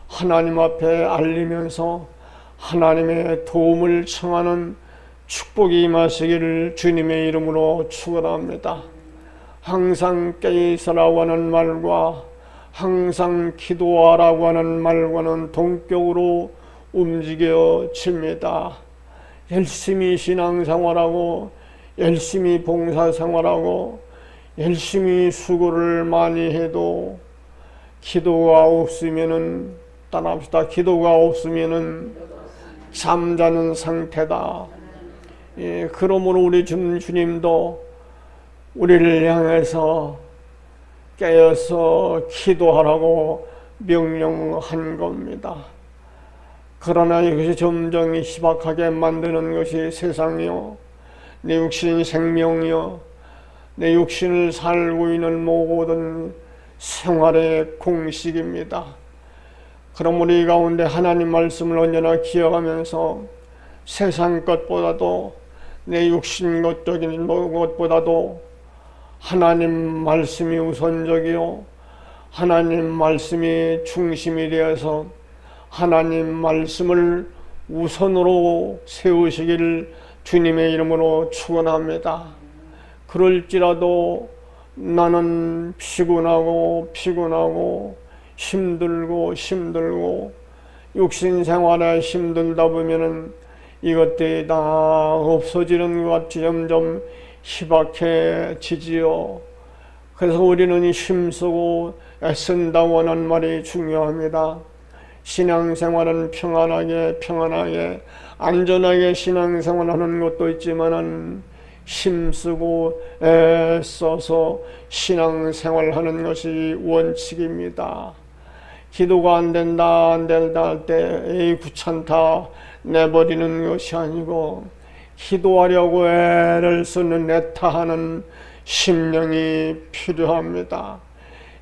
[SPEAKER 1] 하나님 앞에 알리면서 하나님의 도움을 청하는 축복이 임하시기를 주님의 이름으로 축원합니다. 항상 깨어있으라고 하는 말과 항상 기도하라고 하는 말과는 동격으로 움직여집니다. 열심히 신앙생활하고 열심히 봉사생활하고 열심히 수고를 많이 해도 기도가 없으면은 따라합시다. 기도가 없으면은 잠자는 상태다. 예, 그러므로 우리 주님도 우리를 향해서 깨어서 기도하라고 명령한 겁니다. 그러나 이것이 점점 희박하게 만드는 것이 세상이요, 내 육신 생명이요, 내 육신을 살고 있는 모든 생활의 공식입니다. 그럼 우리 가운데 하나님 말씀을 언제나 기억하면서 세상 것보다도 내 육신 것적인 것보다도 하나님 말씀이 우선적이요, 하나님 말씀이 중심이 되어서 하나님 말씀을 우선으로 세우시기를 주님의 이름으로 축원합니다. 그럴지라도 나는 피곤하고 힘들고 육신 생활에 힘들다 보면은 이것들이 다 없어지는 것 같이 점점 희박해지지요. 그래서 우리는 힘쓰고 애쓴다고 하는 말이 중요합니다. 신앙생활은 평안하게 안전하게 신앙생활하는 것도 있지만은 힘쓰고 애써서 신앙생활하는 것이 원칙입니다. 기도가 안 된다 할 때 에이 귀찮다 내버리는 것이 아니고 기도하려고 애를 쓰는 애타하는 심령이 필요합니다.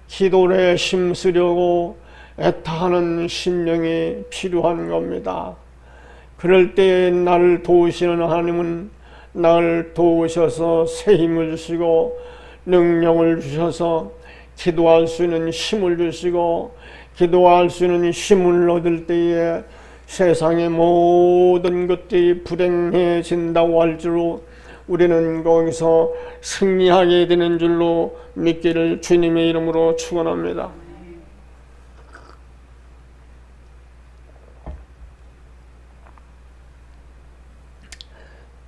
[SPEAKER 1] 기도에 힘쓰려고 애타하는 심령이 필요한 겁니다. 그럴 때 나를 도우시는 하나님은 나를 도우셔서 새 힘을 주시고 능력을 주셔서 기도할 수 있는 힘을 주시고 기도할 수 있는 힘을 얻을 때에 세상의 모든 것들이 불행해진다고 할 줄로 우리는 거기서 승리하게 되는 줄로 믿기를 주님의 이름으로 축원합니다.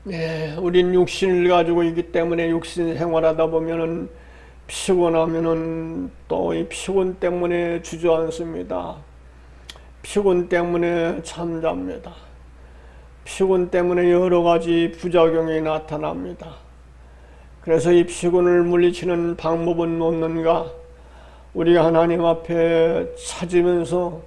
[SPEAKER 1] 네, 우린 육신을 가지고 있기 때문에 육신 생활하다 보면은 피곤하면은 또 이 피곤 때문에 주저앉습니다. 피곤 때문에 잠잡니다. 피곤 때문에 여러 가지 부작용이 나타납니다. 그래서 이 피곤을 물리치는 방법은 없는가? 우리가 하나님 앞에 찾으면서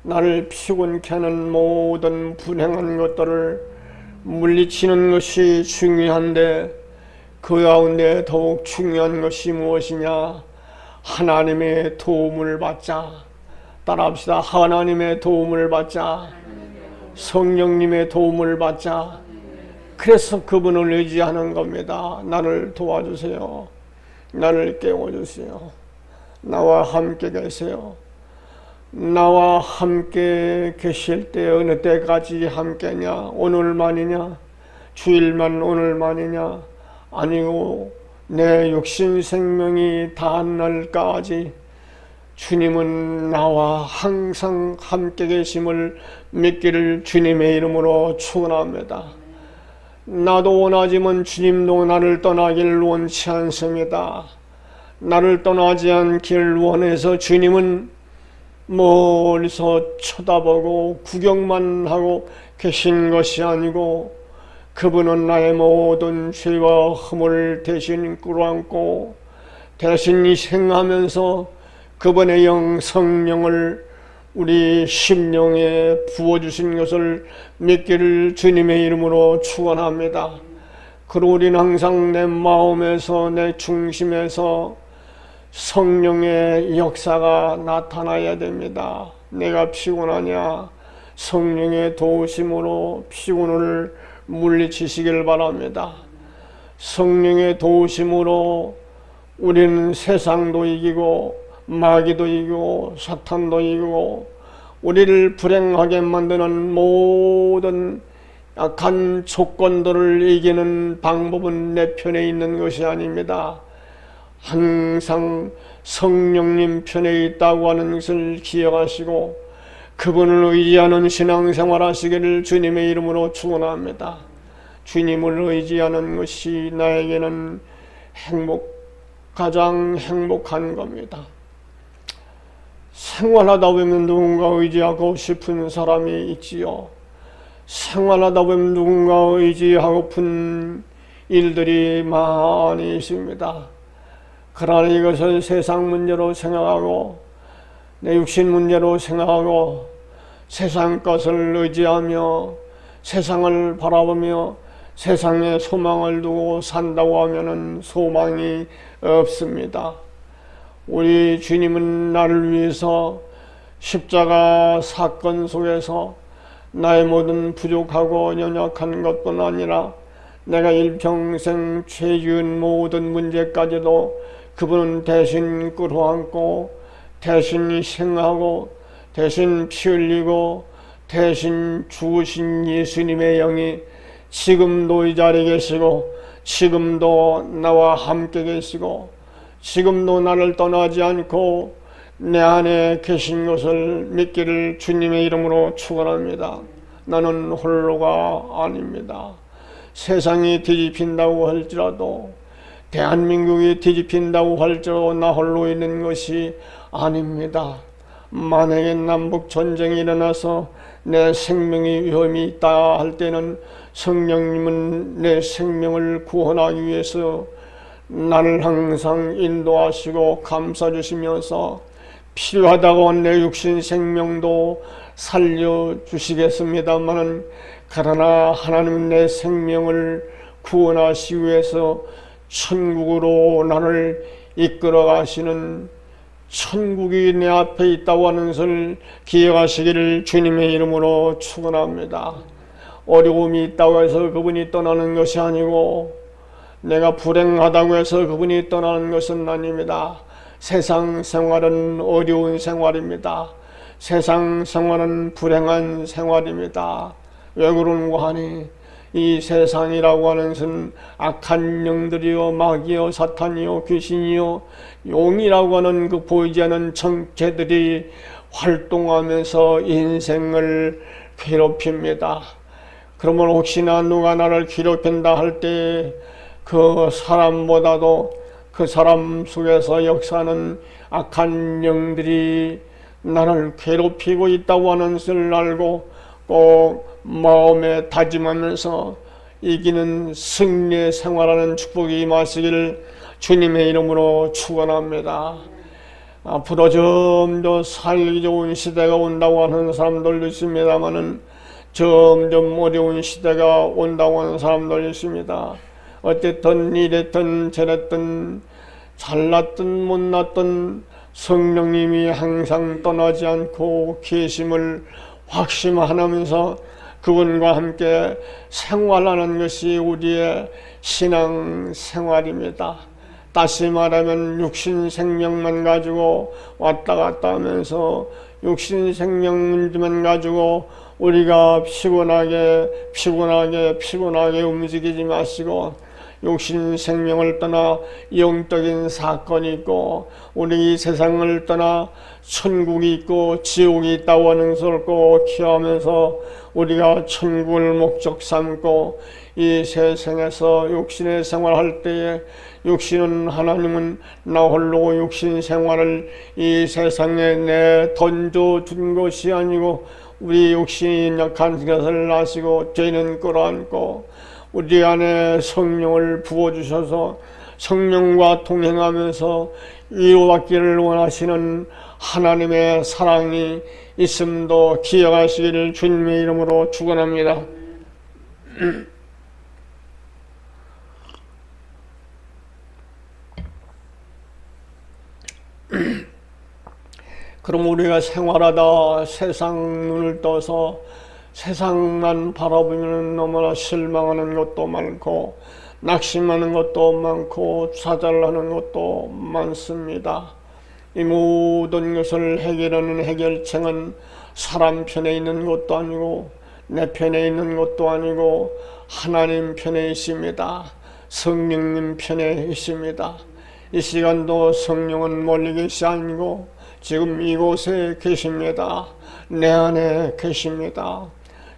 [SPEAKER 1] 나를 피곤케 하는 모든 불행한 것들을 물리치는 것이 중요한데 그 가운데 더욱 중요한 것이 무엇이냐? 하나님의 도움을 받자. 따라합시다. 하나님의 도움을 받자. 성령님의 도움을 받자. 그래서 그분을 의지하는 겁니다. 나를 도와주세요. 나를 깨워주세요. 나와 함께 계세요. 나와 함께 계실 때 어느 때까지 함께냐? 오늘만이냐? 주일만 오늘만이냐? 아니고 내 육신 생명이 닿은 날까지 주님은 나와 항상 함께 계심을 믿기를 주님의 이름으로 축원합니다. 나도 원하지만 주님도 나를 떠나길 원치 않습니다. 나를 떠나지 않길 원해서 주님은 멀리서 쳐다보고 구경만 하고 계신 것이 아니고 그분은 나의 모든 죄와 허물을 대신 끌어안고 대신 희생하면서 그분의 성령을 우리 심령에 부어주신 것을 믿기를 주님의 이름으로 축원합니다. 그리고 우리는 항상 내 마음에서 내 중심에서 성령의 역사가 나타나야 됩니다. 내가 피곤하냐? 성령의 도우심으로 피곤을 물리치시길 바랍니다. 성령의 도우심으로 우리는 세상도 이기고 마귀도 이기고 사탄도 이기고 우리를 불행하게 만드는 모든 악한 조건들을 이기는 방법은 내 편에 있는 것이 아닙니다. 항상 성령님 편에 있다고 하는 것을 기억하시고 그분을 의지하는 신앙생활 하시기를 주님의 이름으로 축원합니다. 주님을 의지하는 것이 나에게는 가장 행복한 겁니다. 생활하다 보면 누군가 의지하고 싶은 사람이 있지요. 생활하다 보면 누군가 의지하고픈 일들이 많이 있습니다. 그러나 이것을 세상 문제로 생각하고 내 육신 문제로 생각하고 세상 것을 의지하며 세상을 바라보며 세상에 소망을 두고 산다고 하면은 소망이 없습니다. 우리 주님은 나를 위해서 십자가 사건 속에서 나의 모든 부족하고 연약한 것뿐 아니라 내가 일평생 죄 지은 모든 문제까지도 그분은 대신 끌어안고 대신 희생하고 대신 피 흘리고 대신 죽으신 예수님의 영이 지금도 이 자리에 계시고 지금도 나와 함께 계시고 지금도 나를 떠나지 않고 내 안에 계신 것을 믿기를 주님의 이름으로 축원합니다. 나는 홀로가 아닙니다. 세상이 뒤집힌다고 할지라도 대한민국이 뒤집힌다고 할지라도 나 홀로 있는 것이 아닙니다. 만약에 남북 전쟁이 일어나서 내 생명이 위험이 있다 할 때는 성령님은 내 생명을 구원하기 위해서 나를 항상 인도하시고 감싸주시면서 필요하다고 내 육신 생명도 살려주시겠습니다마는 그러나 하나님은 내 생명을 구원하시기 위해서 천국으로 나를 이끌어 가시는 천국이 내 앞에 있다고 하는 것을 기억하시기를 주님의 이름으로 축원합니다. 어려움이 있다고 해서 그분이 떠나는 것이 아니고 내가 불행하다고 해서 그분이 떠나는 것은 아닙니다. 세상 생활은 어려운 생활입니다. 세상 생활은 불행한 생활입니다. 왜 그런가 하니 이 세상이라고 하는 것은 악한 영들이요 마귀요 사탄이요 귀신이요 용이라고 하는 그 보이지 않는 정체들이 활동하면서 인생을 괴롭힙니다. 그러면 혹시나 누가 나를 괴롭힌다 할 때 그 사람보다도 그 사람 속에서 역사하는 악한 영들이 나를 괴롭히고 있다고 하는 것을 알고 꼭 마음에 다짐하면서 이기는 승리의 생활하는 축복이 임하시기를 주님의 이름으로 축원합니다. 앞으로 점점 살기 좋은 시대가 온다고 하는 사람들도 있습니다마는 점점 어려운 시대가 온다고 하는 사람들도 있습니다. 어쨌든 이랬든 저랬든 잘났든 못났든 성령님이 항상 떠나지 않고 계심을 확신하면서 그분과 함께 생활하는 것이 우리의 신앙 생활입니다. 다시 말하면 육신 생명만 가지고 왔다 갔다 하면서 육신 생명만 가지고 우리가 피곤하게 움직이지 마시고 육신 생명을 떠나 영적인 사건이 있고 우리 이 세상을 떠나 천국이 있고 지옥이 있다고 하는 것을 꼭 기억하면서 우리가 천국을 목적 삼고 이 세상에서 육신의 생활할 때에 육신은 하나님은 나 홀로 육신 생활을 이 세상에 내 던져준 것이 아니고 우리 육신이 약한 것을 아시고 죄는 끌어안고 우리 안에 성령을 부어주셔서 성령과 동행하면서 이루어받기를 원하시는 하나님의 사랑이 있음도 기억하시기를 주님의 이름으로 축원합니다. 그럼 우리가 생활하다 세상 눈을 떠서 세상만 바라보면 너무나 실망하는 것도 많고 낙심하는 것도 많고 좌절하는 것도 많습니다. 이 모든 것을 해결하는 해결책은 사람 편에 있는 것도 아니고 내 편에 있는 것도 아니고 하나님 편에 있습니다. 성령님 편에 있습니다. 이 시간도 성령은 멀리 계시 아니고 지금 이곳에 계십니다. 내 안에 계십니다.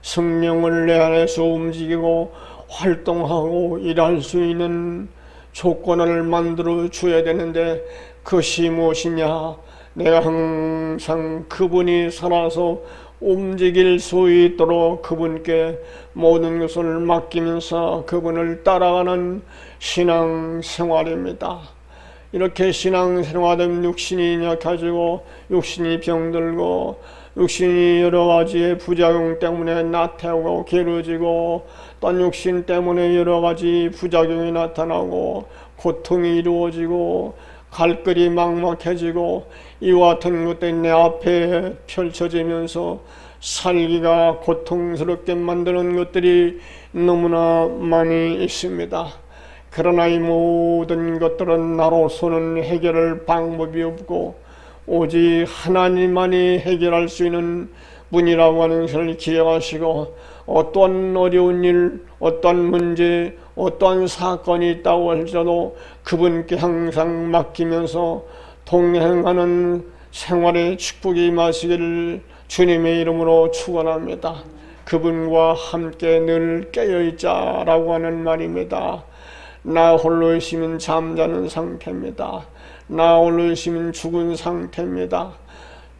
[SPEAKER 1] 성령을 내 안에서 움직이고 활동하고 일할 수 있는 조건을 만들어 줘야 되는데 그것이 무엇이냐? 내가 항상 그분이 살아서 움직일 수 있도록 그분께 모든 것을 맡기면서 그분을 따라가는 신앙생활입니다. 이렇게 신앙생활은 육신이 약해지고 육신이 병들고 육신이 여러 가지의 부작용 때문에 나태하고 게으러지고 또 육신 때문에 여러 가지 부작용이 나타나고 고통이 이루어지고 갈 길이 막막해지고 이와 같은 것들이 내 앞에 펼쳐지면서 살기가 고통스럽게 만드는 것들이 너무나 많이 있습니다. 그러나 이 모든 것들은 나로서는 해결할 방법이 없고 오직 하나님만이 해결할 수 있는 분이라고 하는 것을 기억하시고 어떠한 어려운 일, 어떠한 문제, 어떠한 사건이 있다고 할지라도 그분께 항상 맡기면서 동행하는 생활의 축복이 임하시기를 주님의 이름으로 축원합니다. 그분과 함께 늘 깨어있자라고 하는 말입니다. 나 홀로 있으면 잠자는 상태입니다. 나 홀로 있으면 죽은 상태입니다.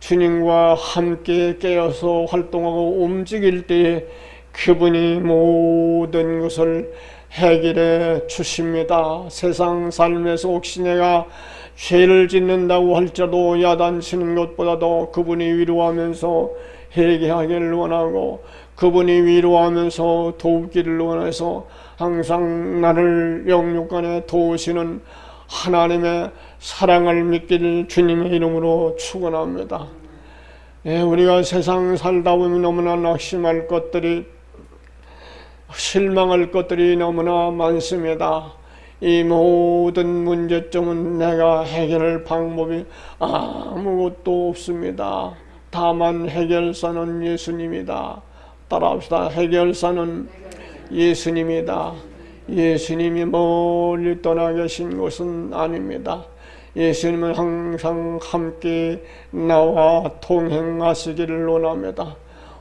[SPEAKER 1] 주님과 함께 깨어서 활동하고 움직일 때 그분이 모든 것을 해결해 주십니다. 세상 삶에서 혹시 내가 죄를 짓는다고 할지라도 야단치는 것보다도 그분이 위로하면서 해결하기를 원하고 그분이 위로하면서 도우기를 원해서 항상 나를 영육간에 도우시는 하나님의 사랑을 믿기를 주님의 이름으로 축원합니다. 우리가 세상 살다 보면 너무나 낙심할 것들이 실망할 것들이 너무나 많습니다. 이 모든 문제점은 내가 해결할 방법이 아무것도 없습니다. 다만 해결사는 예수님이다. 따라합시다. 해결사는 예수님이다. 예수님이 멀리 떠나 계신 것은 아닙니다. 예수님은 항상 함께 나와 동행하시기를 원합니다.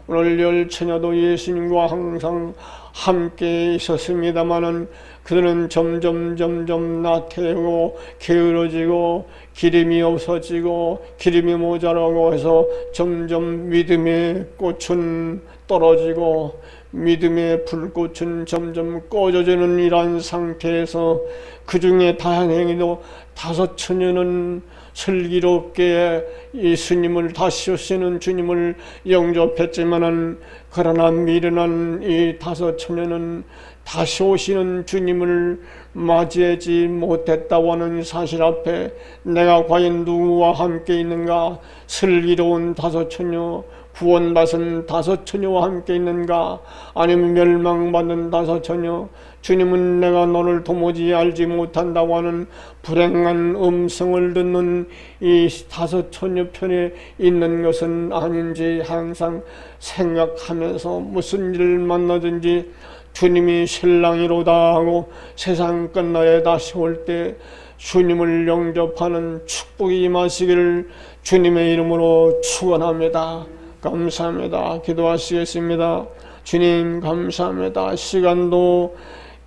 [SPEAKER 1] 오늘 열처녀도 예수님과 항상 함께 있었습니다마는 그들은 점점 나태하고 게으러지고 기름이 없어지고 기름이 모자라고 해서 점점 믿음의 꽃은 떨어지고 믿음의 불꽃은 점점 꺼져지는 이러한 상태에서 그 중에 다행히도 5처녀는 슬기롭게 예수님을 다시 오시는 주님을 영접했지만은 그러나 미련한 이 5처녀는 다시 오시는 주님을 맞이하지 못했다고 하는 사실 앞에 내가 과연 누구와 함께 있는가? 슬기로운 5처녀, 구원받은 5처녀와 함께 있는가? 아니면 멸망받은 5처녀, 주님은 내가 너를 도무지 알지 못한다고 하는 불행한 음성을 듣는 이 5처녀 편에 있는 것은 아닌지 항상 생각하면서 무슨 일을 만나든지 주님이 신랑이로다 하고 세상 끝나에 다시 올 때 주님을 영접하는 축복이 임하시기를 주님의 이름으로 축원합니다. 감사합니다. 기도하시겠습니다. 주님 감사합니다. 시간도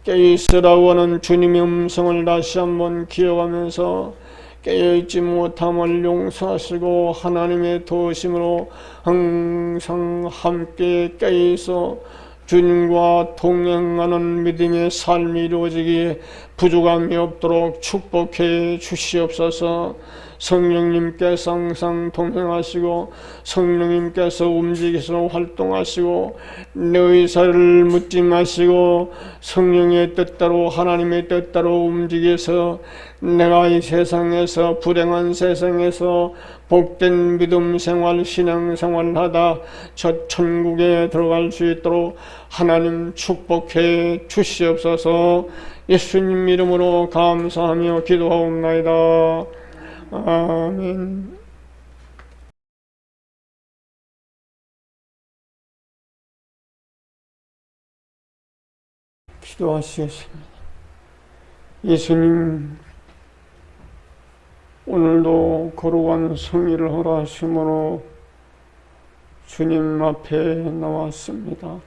[SPEAKER 1] 깨어있으라고 하는 주님의 음성을 다시 한번 기억하면서 깨어있지 못함을 용서하시고 하나님의 도우심으로 항상 함께 깨어있어 주님과 동행하는 믿음의 삶이 이루어지기에 부족함이 없도록 축복해 주시옵소서. 성령님께서 항상 동행하시고 성령님께서 움직이시고 활동하시고 내 의사를 묻지 마시고 성령의 뜻대로 하나님의 뜻대로 움직여서 내가 이 세상에서 불행한 세상에서 복된 믿음 생활 신앙 생활을 하다 저 천국에 들어갈 수 있도록 하나님 축복해 주시옵소서. 예수님 이름으로 감사하며 기도하옵나이다. 아멘. 기도하시겠습니다. 예수님, 오늘도 거룩한 성의를 허락하심으로 주님 앞에 나왔습니다.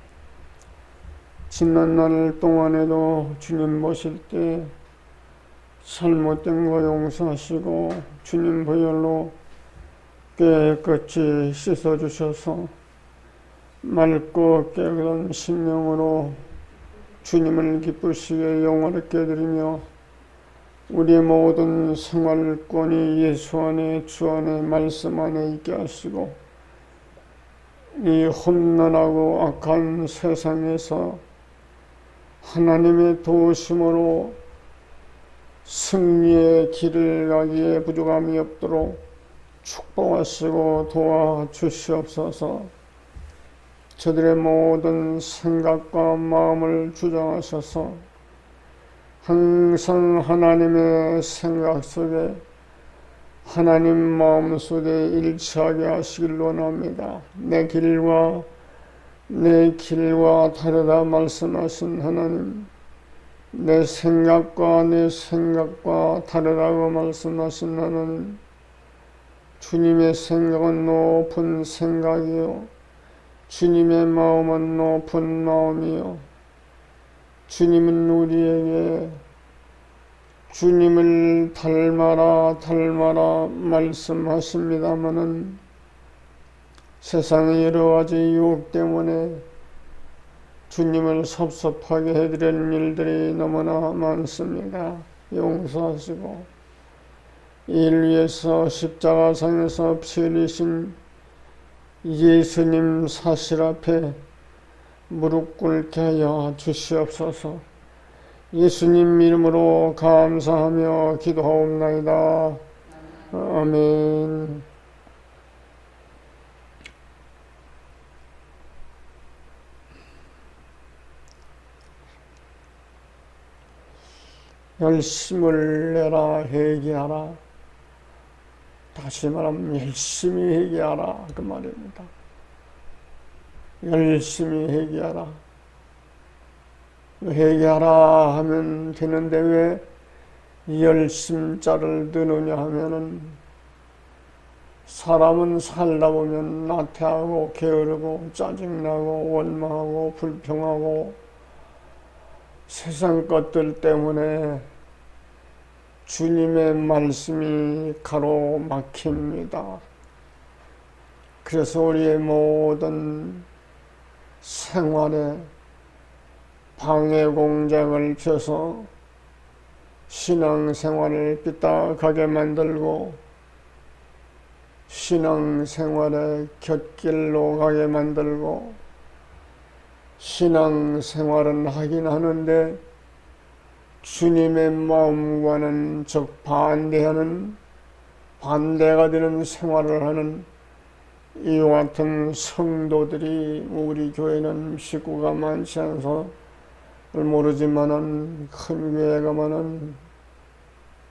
[SPEAKER 1] 지난 날 동안에도 주님 모실 때 잘못된 거 용서하시고 주님 보혈로 깨끗이 씻어주셔서 맑고 깨끗한 심령으로 주님을 기쁘시게 영화롭게 드리며 우리의 모든 생활권이 예수 안에 주 안에 말씀 안에 있게 하시고 이 험난하고 악한 세상에서 하나님의 도우심으로 승리의 길을 가기에 부족함이 없도록 축복하시고 도와주시옵소서. 저들의 모든 생각과 마음을 주장하셔서 항상 하나님의 생각 속에 하나님 마음 속에 일치하게 하시길 원합니다. 내 길과 다르다 말씀하신 하나님, 내 생각과 다르다고 말씀하신 하나님, 주님의 생각은 높은 생각이요 주님의 마음은 높은 마음이요 주님은 우리에게 주님을 닮아라 말씀하십니다마는 세상의 여러 가지 유혹 때문에 주님을 섭섭하게 해드리는 일들이 너무나 많습니다. 용서하시고 이를 위해서 십자가상에서 피 흘리신 예수님 사실 앞에 무릎 꿇게 하여 주시옵소서. 예수님 이름으로 감사하며 기도하옵나이다. 아멘. 열심을 내라 회개하라. 다시 말하면 열심히 회개하라 그 말입니다. 열심히 회개하라. 회개하라 하면 되는데 왜 열심자를 넣느냐 하면은 사람은 살다 보면 나태하고 게으르고 짜증나고 원망하고 불평하고 세상 것들 때문에 주님의 말씀이 가로막힙니다. 그래서 우리의 모든 생활에 방해 공작을 펴서 신앙생활을 삐딱하게 만들고 신앙생활의 곁길로 가게 만들고 신앙생활은 하긴 하는데 주님의 마음과는 적반대하는 반대가 되는 생활을 하는 이와 같은 성도들이 우리 교회는 식구가 많지 않아서 모르지만은 큰 교회가만은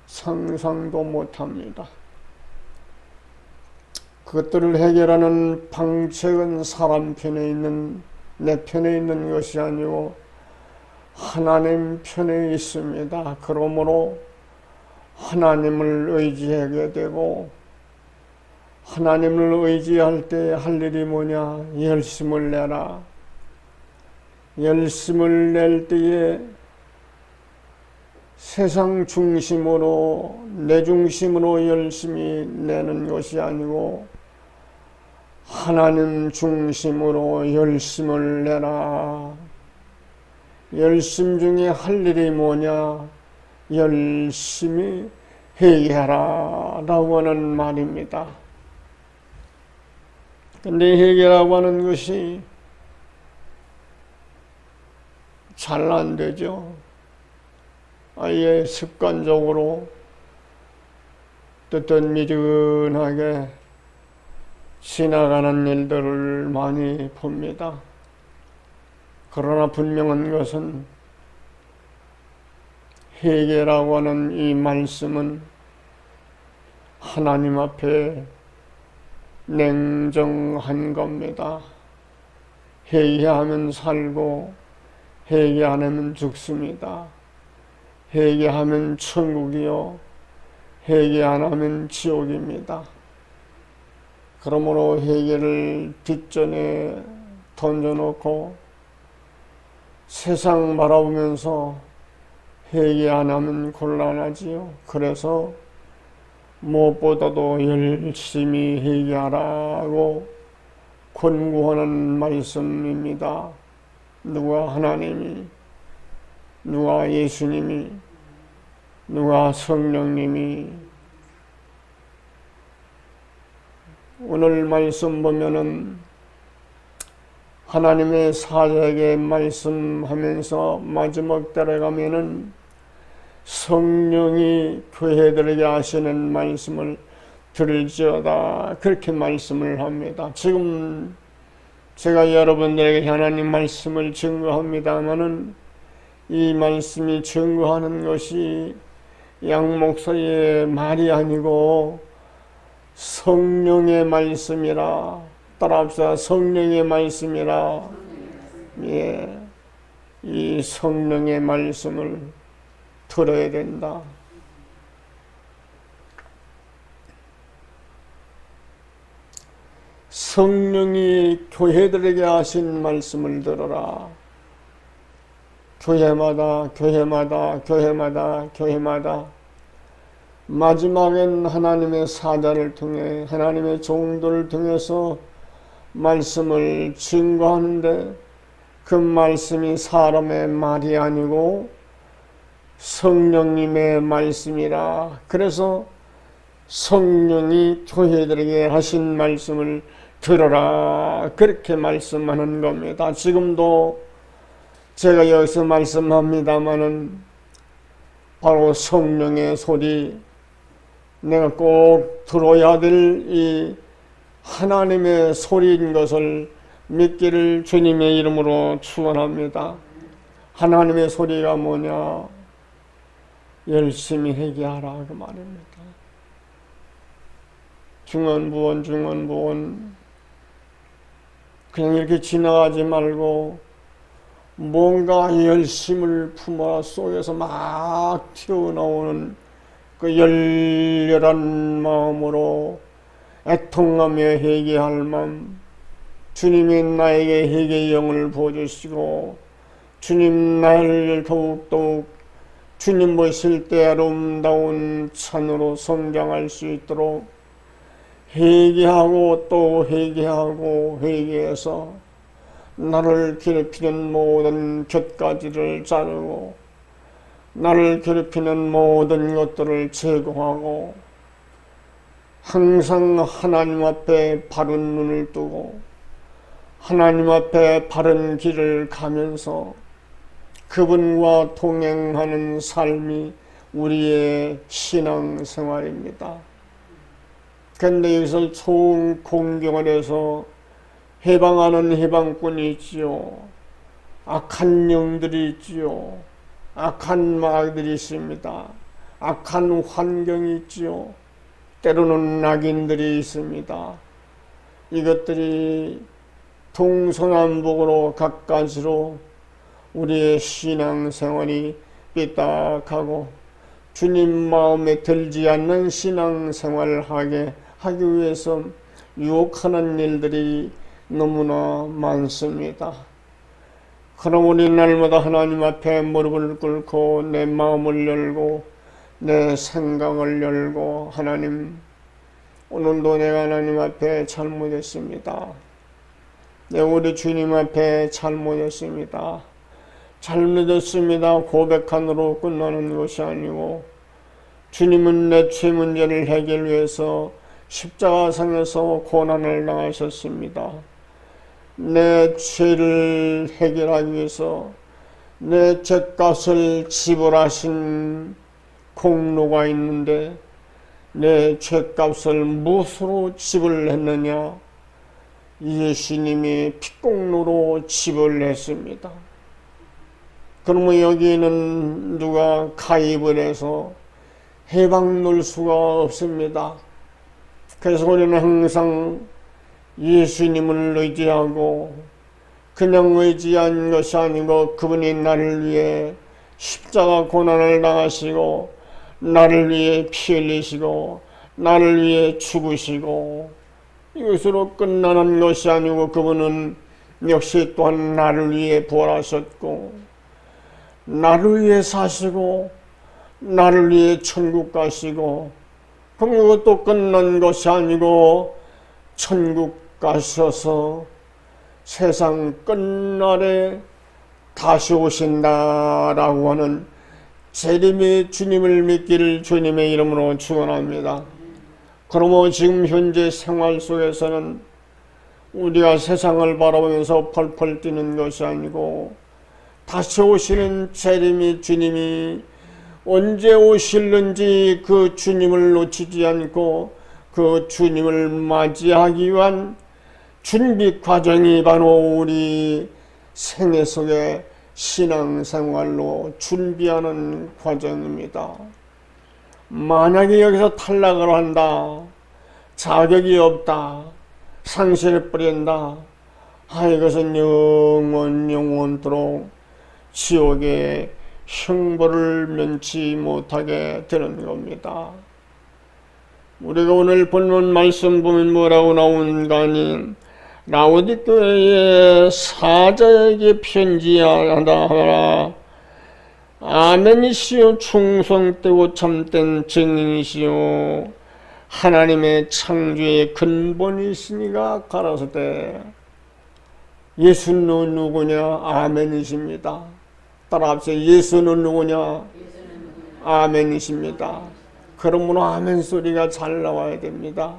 [SPEAKER 1] 상상도 못합니다. 그것들을 해결하는 방책은 사람 편에 있는 내 편에 있는 것이 아니고 하나님 편에 있습니다. 그러므로 하나님을 의지하게 되고 하나님을 의지할 때 할 일이 뭐냐? 열심을 내라. 열심을 낼 때에 세상 중심으로 내 중심으로 열심히 내는 것이 아니고 하나님 중심으로 열심을 내라. 열심 중에 할 일이 뭐냐? 열심히 회개하라 라고 하는 말입니다. 근데 회개라고 하는 것이 잘 안 되죠. 아예 습관적으로 뜨뜻미지근하게 지나가는 일들을 많이 봅니다. 그러나 분명한 것은 회개라고 하는 이 말씀은 하나님 앞에 냉정한 겁니다. 회개하면 살고 회개 안 하면 죽습니다. 회개하면 천국이요 회개 안 하면 지옥입니다. 그러므로 회개를 뒷전에 던져놓고 세상 바라보면서 회개 안 하면 곤란하지요. 그래서 무엇보다도 열심히 회개하라고 권고하는 말씀입니다. 누가 하나님이, 누가 예수님이, 누가 성령님이. 오늘 말씀 보면은 하나님의 사자에게 말씀하면서 마지막 때에 가면은 성령이 교회들에게 하시는 말씀을 들을지어다 그렇게 말씀을 합니다. 지금 제가 여러분들에게 하나님 말씀을 증거합니다마는 이 말씀이 증거하는 것이 양 목사의 말이 아니고 성령의 말씀이라. 따라합시다. 성령의 말씀이라. 예, 이 성령의 말씀을 들어야 된다. 성령이 교회들에게 하신 말씀을 들어라. 교회마다 마지막엔 하나님의 사자를 통해 하나님의 종들을 통해서 말씀을 증거하는데 그 말씀이 사람의 말이 아니고 성령님의 말씀이라. 그래서 성령이 교회들에게 하신 말씀을 들어라 그렇게 말씀하는 겁니다. 지금도 제가 여기서 말씀합니다마는 바로 성령의 소리, 내가 꼭 들어야 될 이 하나님의 소리인 것을 믿기를 주님의 이름으로 축원합니다. 하나님의 소리가 뭐냐? 열심히 회개하라 그 말입니다. 중언부언 그냥 이렇게 지나가지 말고 뭔가 열심을 품어 속에서 막 튀어나오는 그 열렬한 마음으로 애통하며 회개할 마음, 주님이 나에게 회개의 영을 부어주시고 주님 나를 더욱더욱 주님 보실 때 아름다운 찬으로 성장할 수 있도록 회개하고 또 회개하고 회개해서 나를 괴롭히는 모든 곁가지를 자르고 나를 괴롭히는 모든 것들을 제거하고 항상 하나님 앞에 바른 눈을 뜨고 하나님 앞에 바른 길을 가면서 그분과 동행하는 삶이 우리의 신앙생활입니다. 그런데 여기서 총 공경을 해서 해방하는 해방꾼이 있지요. 악한 영들이 있지요. 악한 마귀들이 있습니다. 악한 환경이 있지요. 때로는 악인들이 있습니다. 이것들이 동서남북으로 각가지로 우리의 신앙생활이 삐딱하고 주님 마음에 들지 않는 신앙생활을 하기 위해서 유혹하는 일들이 너무나 많습니다. 그럼 우리 날마다 하나님 앞에 무릎을 꿇고 내 마음을 열고 내 생각을 열고 하나님, 오늘도 내가 하나님 앞에 잘못했습니다. 우리 주님 앞에 잘못했습니다. 고백한으로 끝나는 것이 아니고 주님은 내 죄 문제를 해결 위해서 십자가상에서 고난을 당하셨습니다. 내 죄를 해결하기 위해서 내 죄값을 지불하신 공로가 있는데 내 죄값을 무엇으로 지불했느냐? 예수님이 피공로로 지불했습니다. 그러면 여기는 누가 가입을 해서 해방 놓을 수가 없습니다. 그래서 우리는 항상 예수님을 의지하고 그냥 의지한 것이 아니고 그분이 나를 위해 십자가 고난을 당하시고 나를 위해 피 흘리시고 나를 위해 죽으시고 이것으로 끝나는 것이 아니고 그분은 역시 또한 나를 위해 부활하셨고 나를 위해 사시고 나를 위해 천국 가시고 그럼 이것도 끝난 것이 아니고 천국 가셔서 세상 끝날에 다시 오신다라고 하는 재림의 주님을 믿기를 주님의 이름으로 축원합니다. 그러므로 지금 현재 생활 속에서는 우리가 세상을 바라보면서 펄펄 뛰는 것이 아니고 다시 오시는 재림의 주님이 언제 오실는지 그 주님을 놓치지 않고 그 주님을 맞이하기 위한 준비 과정이 바로 우리 생애 속에 신앙생활로 준비하는 과정입니다. 만약에 여기서 탈락을 한다, 자격이 없다, 상실해버린다, 이것은 영원토록 지옥의 형벌을 면치 못하게 되는 겁니다. 우리가 오늘 본문 말씀 보면 뭐라고 나오는가 하니 라오디교회의 사자에게 편지하다 하라. 아멘이시오 충성되고 참된 증인이시오 하나님의 창조의 근본이시니가 가라사대. 예수는 누구냐? 아멘이십니다. 따라합시다. 예수는 누구냐? 아멘이십니다. 그러므로 아멘 소리가 잘 나와야 됩니다.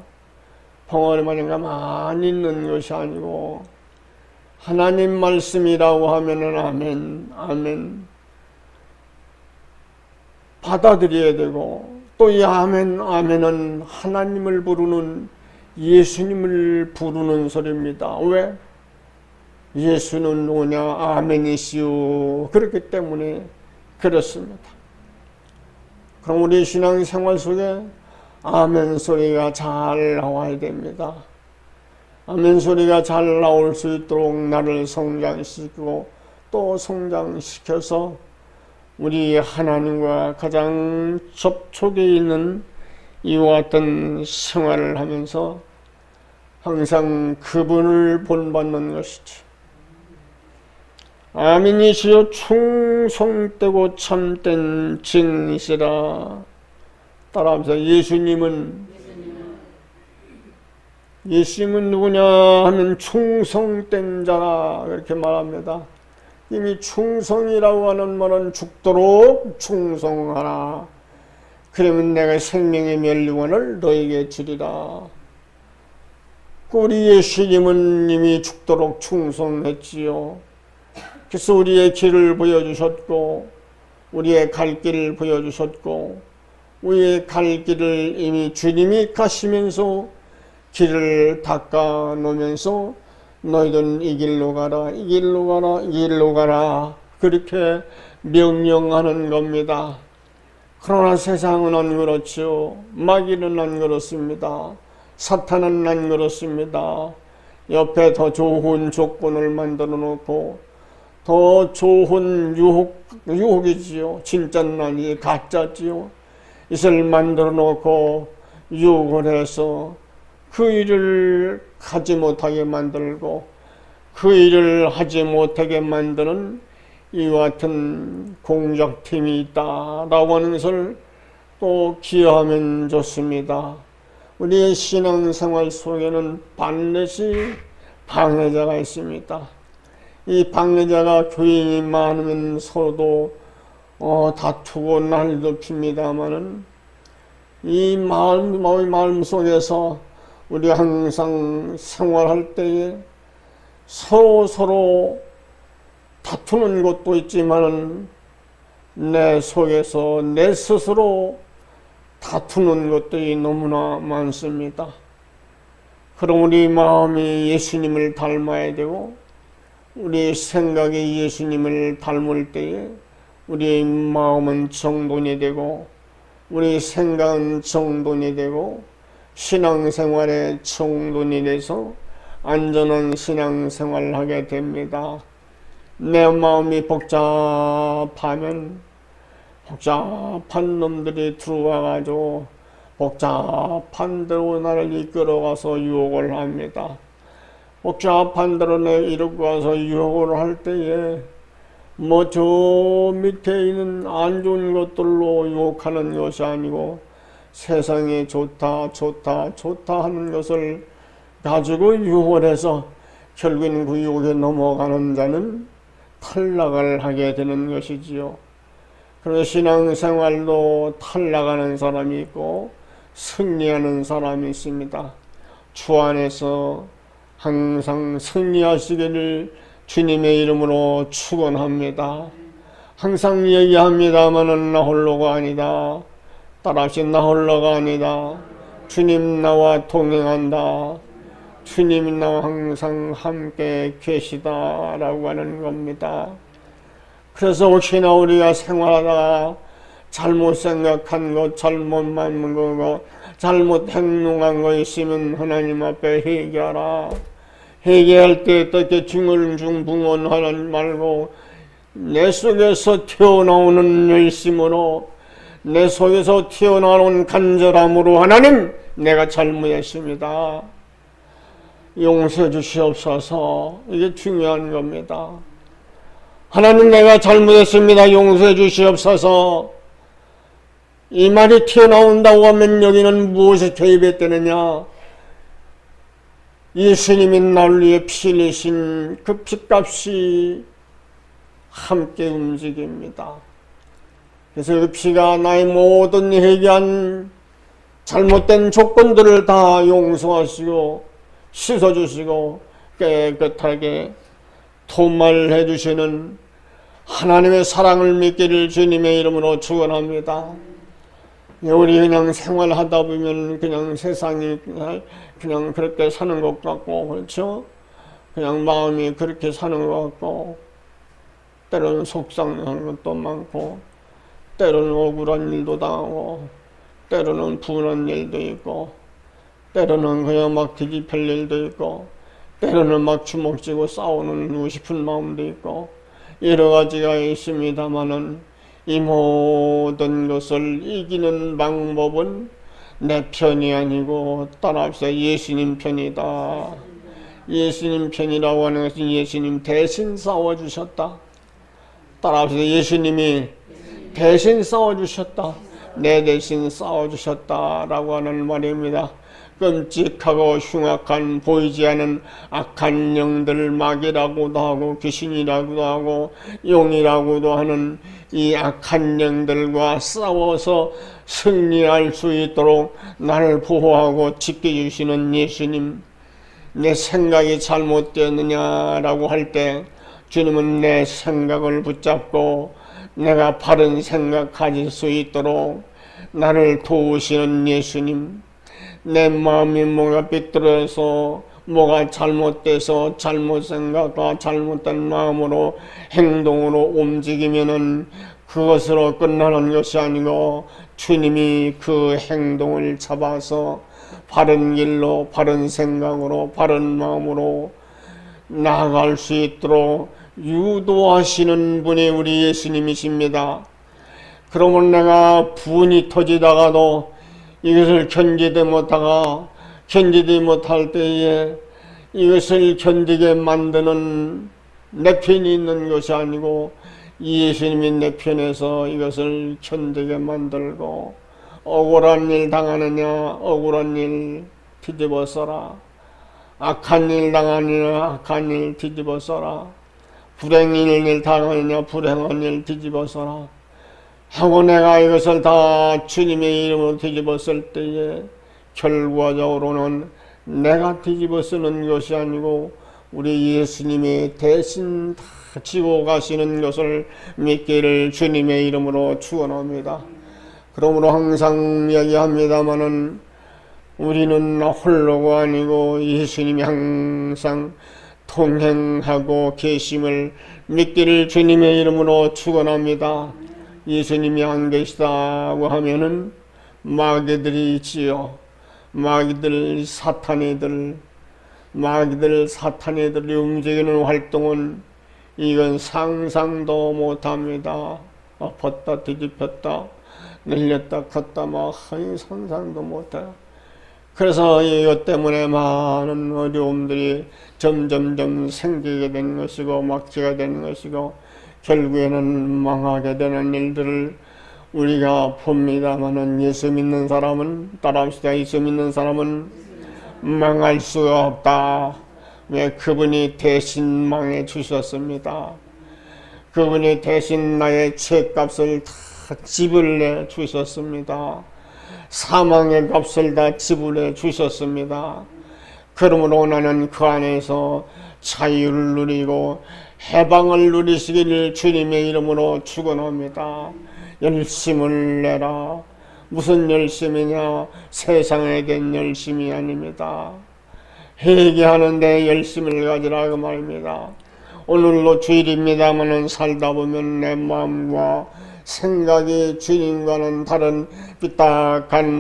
[SPEAKER 1] 벙어리만인가 많이 있는 것이 아니고 하나님 말씀이라고 하면은 아멘, 아멘 받아들여야 되고 또 이 아멘, 아멘은 하나님을 부르는 예수님을 부르는 소리입니다. 왜? 예수는 누구냐? 아멘이시오. 그렇기 때문에 그렇습니다. 그럼 우리 신앙생활 속에 아멘 소리가 잘 나와야 됩니다. 아멘 소리가 잘 나올 수 있도록 나를 성장시키고 또 성장시켜서 우리 하나님과 가장 접촉에 있는 이와 같은 생활을 하면서 항상 그분을 본받는 것이죠. 아멘이시여 충성되고 참된 증인이시라. 따라하면서 예수님은 누구냐 하면 충성된 자라 이렇게 말합니다. 이미 충성이라고 하는 말은 죽도록 충성하라. 그러면 내가 생명의 멸류관을 너에게 주리라. 우리 예수님은 이미 죽도록 충성했지요. 그래서 우리의 길을 보여주셨고 우리의 갈 길을 보여주셨고 우리의 갈 길을 이미 주님이 가시면서 길을 닦아 놓으면서 너희들은 이 길로 가라, 이 길로 가라, 이 길로 가라 그렇게 명령하는 겁니다. 그러나 세상은 안 그렇죠. 마귀는 안 그렇습니다. 사탄은 안 그렇습니다. 옆에 더 좋은 조건을 만들어 놓고 더 좋은 유혹이지요. 진짜는 아니 가짜지요. 이것을 만들어 놓고 유혹을 해서 그 일을 하지 못하게 만들고 그 일을 하지 못하게 만드는 이와 같은 공작팀이 있다라고 하는 것을 또 기여하면 좋습니다. 우리의 신앙생활 속에는 반드시 방해자가 있습니다. 이 방해자가 교인이 많으면 서로도 다투고 난리도 핍니다마는 이 마음 속에서 우리 항상 생활할 때에 서로 다투는 것도 있지만 내 속에서 내 스스로 다투는 것들이 너무나 많습니다. 그럼 우리 마음이 예수님을 닮아야 되고 우리 생각이 예수님을 닮을 때에 우리 마음은 정돈이 되고 우리 생각은 정돈이 되고 신앙생활에 정돈이 돼서 안전한 신앙생활을 하게 됩니다. 내 마음이 복잡하면 복잡한 놈들이 들어와가지고 복잡한 대로 나를 이끌어가서 유혹을 합니다. 복잡한 대로 내 이끌어가서 유혹을 할 때에 저 밑에 있는 안 좋은 것들로 유혹하는 것이 아니고 세상에 좋다 하는 것을 가지고 유혹을 해서 결국엔 그 유혹에 넘어가는 자는 탈락을 하게 되는 것이지요. 그래서 신앙생활도 탈락하는 사람이 있고 승리하는 사람이 있습니다. 주 안에서 항상 승리하시기를 주님의 이름으로 축원합니다. 항상 얘기합니다마는 나 홀로가 아니다. 따라하시 나 홀로가 아니다. 주님 나와 동행한다. 주님이 나와 항상 함께 계시다라고 하는 겁니다. 그래서 혹시나 우리가 생활하다가 잘못 생각한 것, 잘못 맞는 거, 잘못 행동한 거 있으면 하나님 앞에 회개하라. 회개할 때 어떻게 중얼중붕언하는 말고 내 속에서 튀어나오는 열심으로 내 속에서 튀어나오는 간절함으로 하나님 내가 잘못했습니다. 용서해 주시옵소서. 이게 중요한 겁니다. 하나님 내가 잘못했습니다. 용서해 주시옵소서. 이 말이 튀어나온다고 하면 여기는 무엇이 개입했다느냐? 예수님이 나를 위해 피 흘리신 그 피값이 함께 움직입니다. 그래서 그 피가 나의 모든 회개한 잘못된 조건들을 다 용서하시고 씻어주시고 깨끗하게 도말해 주시는 하나님의 사랑을 믿기를 주님의 이름으로 축원합니다. 우리 그냥 생활하다 보면 그냥 세상이 그냥 그렇게 사는 것 같고 그렇죠? 그냥 마음이 그렇게 사는 것 같고 때로는 속상한 것도 많고 때로는 억울한 일도 당하고 때로는 분한 일도 있고 때로는 그냥 막 뒤집힐 일도 있고 때로는 막 주먹쥐고 싸우는 싶은 마음도 있고 여러 가지가 있습니다마는 이 모든 것을 이기는 방법은 내 편이 아니고 따라합시다. 예수님 편이다. 예수님 편이라고 하는 것은 예수님 대신 싸워주셨다. 따라합시다. 예수님이 대신 싸워주셨다. 내 대신 싸워주셨다라고 하는 말입니다. 끔찍하고 흉악한 보이지 않은 악한 영들 마귀라고도 하고 귀신이라고도 하고 용이라고도 하는 이 악한 영들과 싸워서 승리할 수 있도록 나를 보호하고 지켜주시는 예수님. 내 생각이 잘못되었느냐라고 할 때 주님은 내 생각을 붙잡고 내가 바른 생각 가질 수 있도록 나를 도우시는 예수님. 내 마음이 뭐가 삐뚤어서 뭐가 잘못돼서 잘못 생각과 잘못된 마음으로 행동으로 움직이면은 그것으로 끝나는 것이 아니고 주님이 그 행동을 잡아서 바른 길로 바른 생각으로 바른 마음으로 나아갈 수 있도록 유도하시는 분이 우리 예수님이십니다. 그러면 내가 분이 터지다가도 이것을 견디지 못할 때에 이것을 견디게 만드는 내 편이 있는 것이 아니고 예수님이 내 편에서 이것을 견디게 만들고 억울한 일 당하느냐 억울한 일 뒤집어 써라. 악한 일 당하느냐 악한 일 뒤집어 써라. 불행한 일 당하느냐 불행한 일 뒤집어 써라. 하고 내가 이것을 다 주님의 이름으로 뒤집었을 때에 결과적으로는 내가 뒤집어 쓰는 것이 아니고 우리 예수님이 대신 다 지고 가시는 것을 믿기를 주님의 이름으로 축원합니다. 그러므로 항상 이야기합니다마는 우리는 홀로가 아니고 예수님이 항상 동행하고 계심을 믿기를 주님의 이름으로 축원합니다. 예수님이 안 계시다고 하면은 마귀들이 있지요. 마귀들 사탄이들이 움직이는 활동은 이건 상상도 못합니다. 엎었다 뒤집혔다 늘렸다 컸다 상상도 못해요. 그래서 이것 때문에 많은 어려움들이 점점점 생기게 되는 것이고 막히게 되는 것이고 결국에는 망하게 되는 일들을 우리가 봅니다마는 예수 믿는 사람은 따라합시다. 예수 믿는 사람은 망할 수가 없다. 왜? 그분이 대신 망해 주셨습니다. 그분이 대신 나의 죄값을 다 지불해 주셨습니다. 사망의 값을 다 지불해 주셨습니다. 그러므로 나는 그 안에서 자유를 누리고 해방을 누리시기를 주님의 이름으로 축원합니다. 열심을 내라. 무슨 열심이냐? 세상에 된 열심이 아닙니다. 회개하는데 열심을 가지라 그 말입니다. 오늘도 주일입니다마는 살다 보면 내 마음과 생각이 주님과는 다른 삐딱한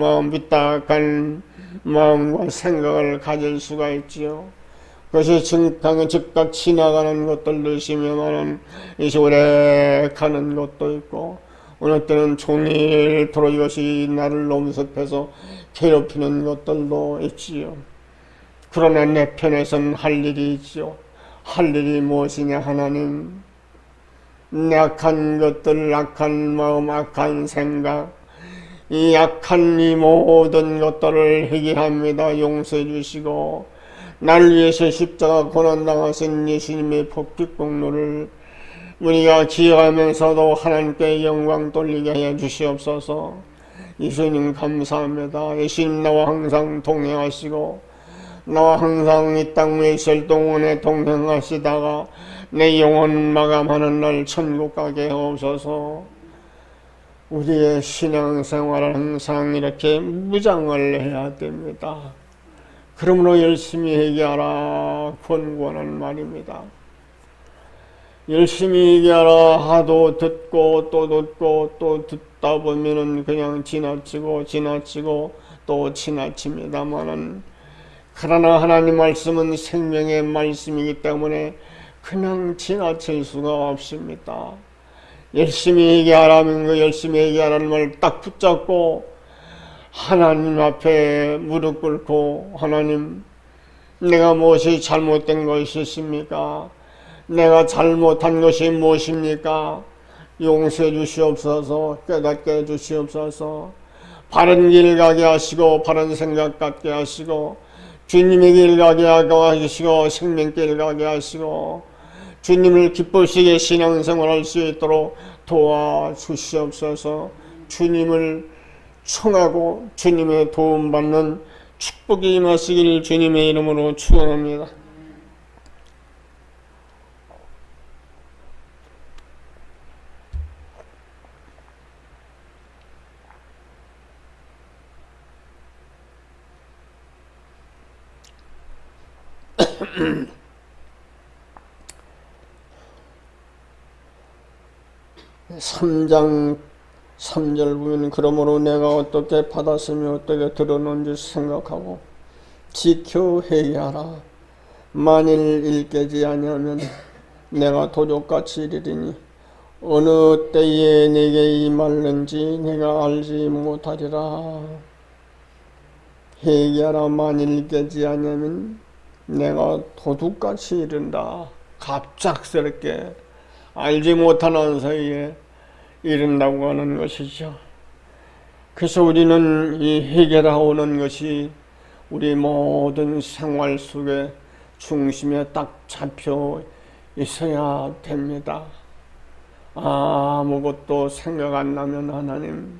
[SPEAKER 1] 마음과 생각을 가질 수가 있지요. 그것이 즉각 지나가는 것들도 있으면은 이제 오래 가는 것도 있고 어느 때는 종일토록 이것이 나를 넘습해서 괴롭히는 것들도 있지요. 그러나 내 편에선 할 일이 있지요. 할 일이 무엇이냐? 하나님, 내 악한 것들, 악한 마음, 악한 생각, 이 악한 이 모든 것들을 회개합니다. 용서해 주시고 나를 위해서 십자가 고난당하신 예수님의 복직 공로를 우리가 기억하면서도 하나님께 영광 돌리게 하여 주시옵소서. 예수님 감사합니다. 예수님 나와 항상 동행하시고 나와 항상 이 땅 위에 있을 동안에 동행하시다가 내 영혼 마감하는 날 천국 가게 하옵소서. 우리의 신앙생활은 항상 이렇게 무장을 해야 됩니다. 그러므로 열심히 회개하라 권고하는 말입니다. 열심히 얘기하라 하도 듣고 또 듣고 또 듣다 보면은 그냥 지나치고 또 지나칩니다마는 그러나 하나님 말씀은 생명의 말씀이기 때문에 그냥 지나칠 수가 없습니다. 열심히 얘기하라면 그 열심히 얘기하라는 말 딱 붙잡고 하나님 앞에 무릎 꿇고 하나님, 내가 무엇이 잘못된 것이 있습니까? 내가 잘못한 것이 무엇입니까? 용서해 주시옵소서. 깨닫게 해 주시옵소서. 바른 길 가게 하시고 바른 생각 갖게 하시고 주님의 길 가게 하시고 생명길 가게 하시고 주님을 기쁘시게 신앙생활할 수 있도록 도와주시옵소서. 주님을 청하고 주님의 도움받는 축복이 임하시기를 주님의 이름으로 축원합니다. 삼장 3절 보면 그러므로 내가 어떻게 받았으며 어떻게 들었는지 생각하고 지켜 회개하라. 만일 일깨지 아니하면 내가 도적같이 이르리니 어느 때에 내게 임할는지 내가 알지 못하리라. 회개하라. 만일 일깨지 아니하면 내가 도둑같이 이른다. 갑작스럽게 알지 못하는 사이에 이른다고 하는 것이죠. 그래서 우리는 이 회개하오는 것이 우리 모든 생활 속에 중심에 딱 잡혀 있어야 됩니다. 아무것도 생각 안 나면 하나님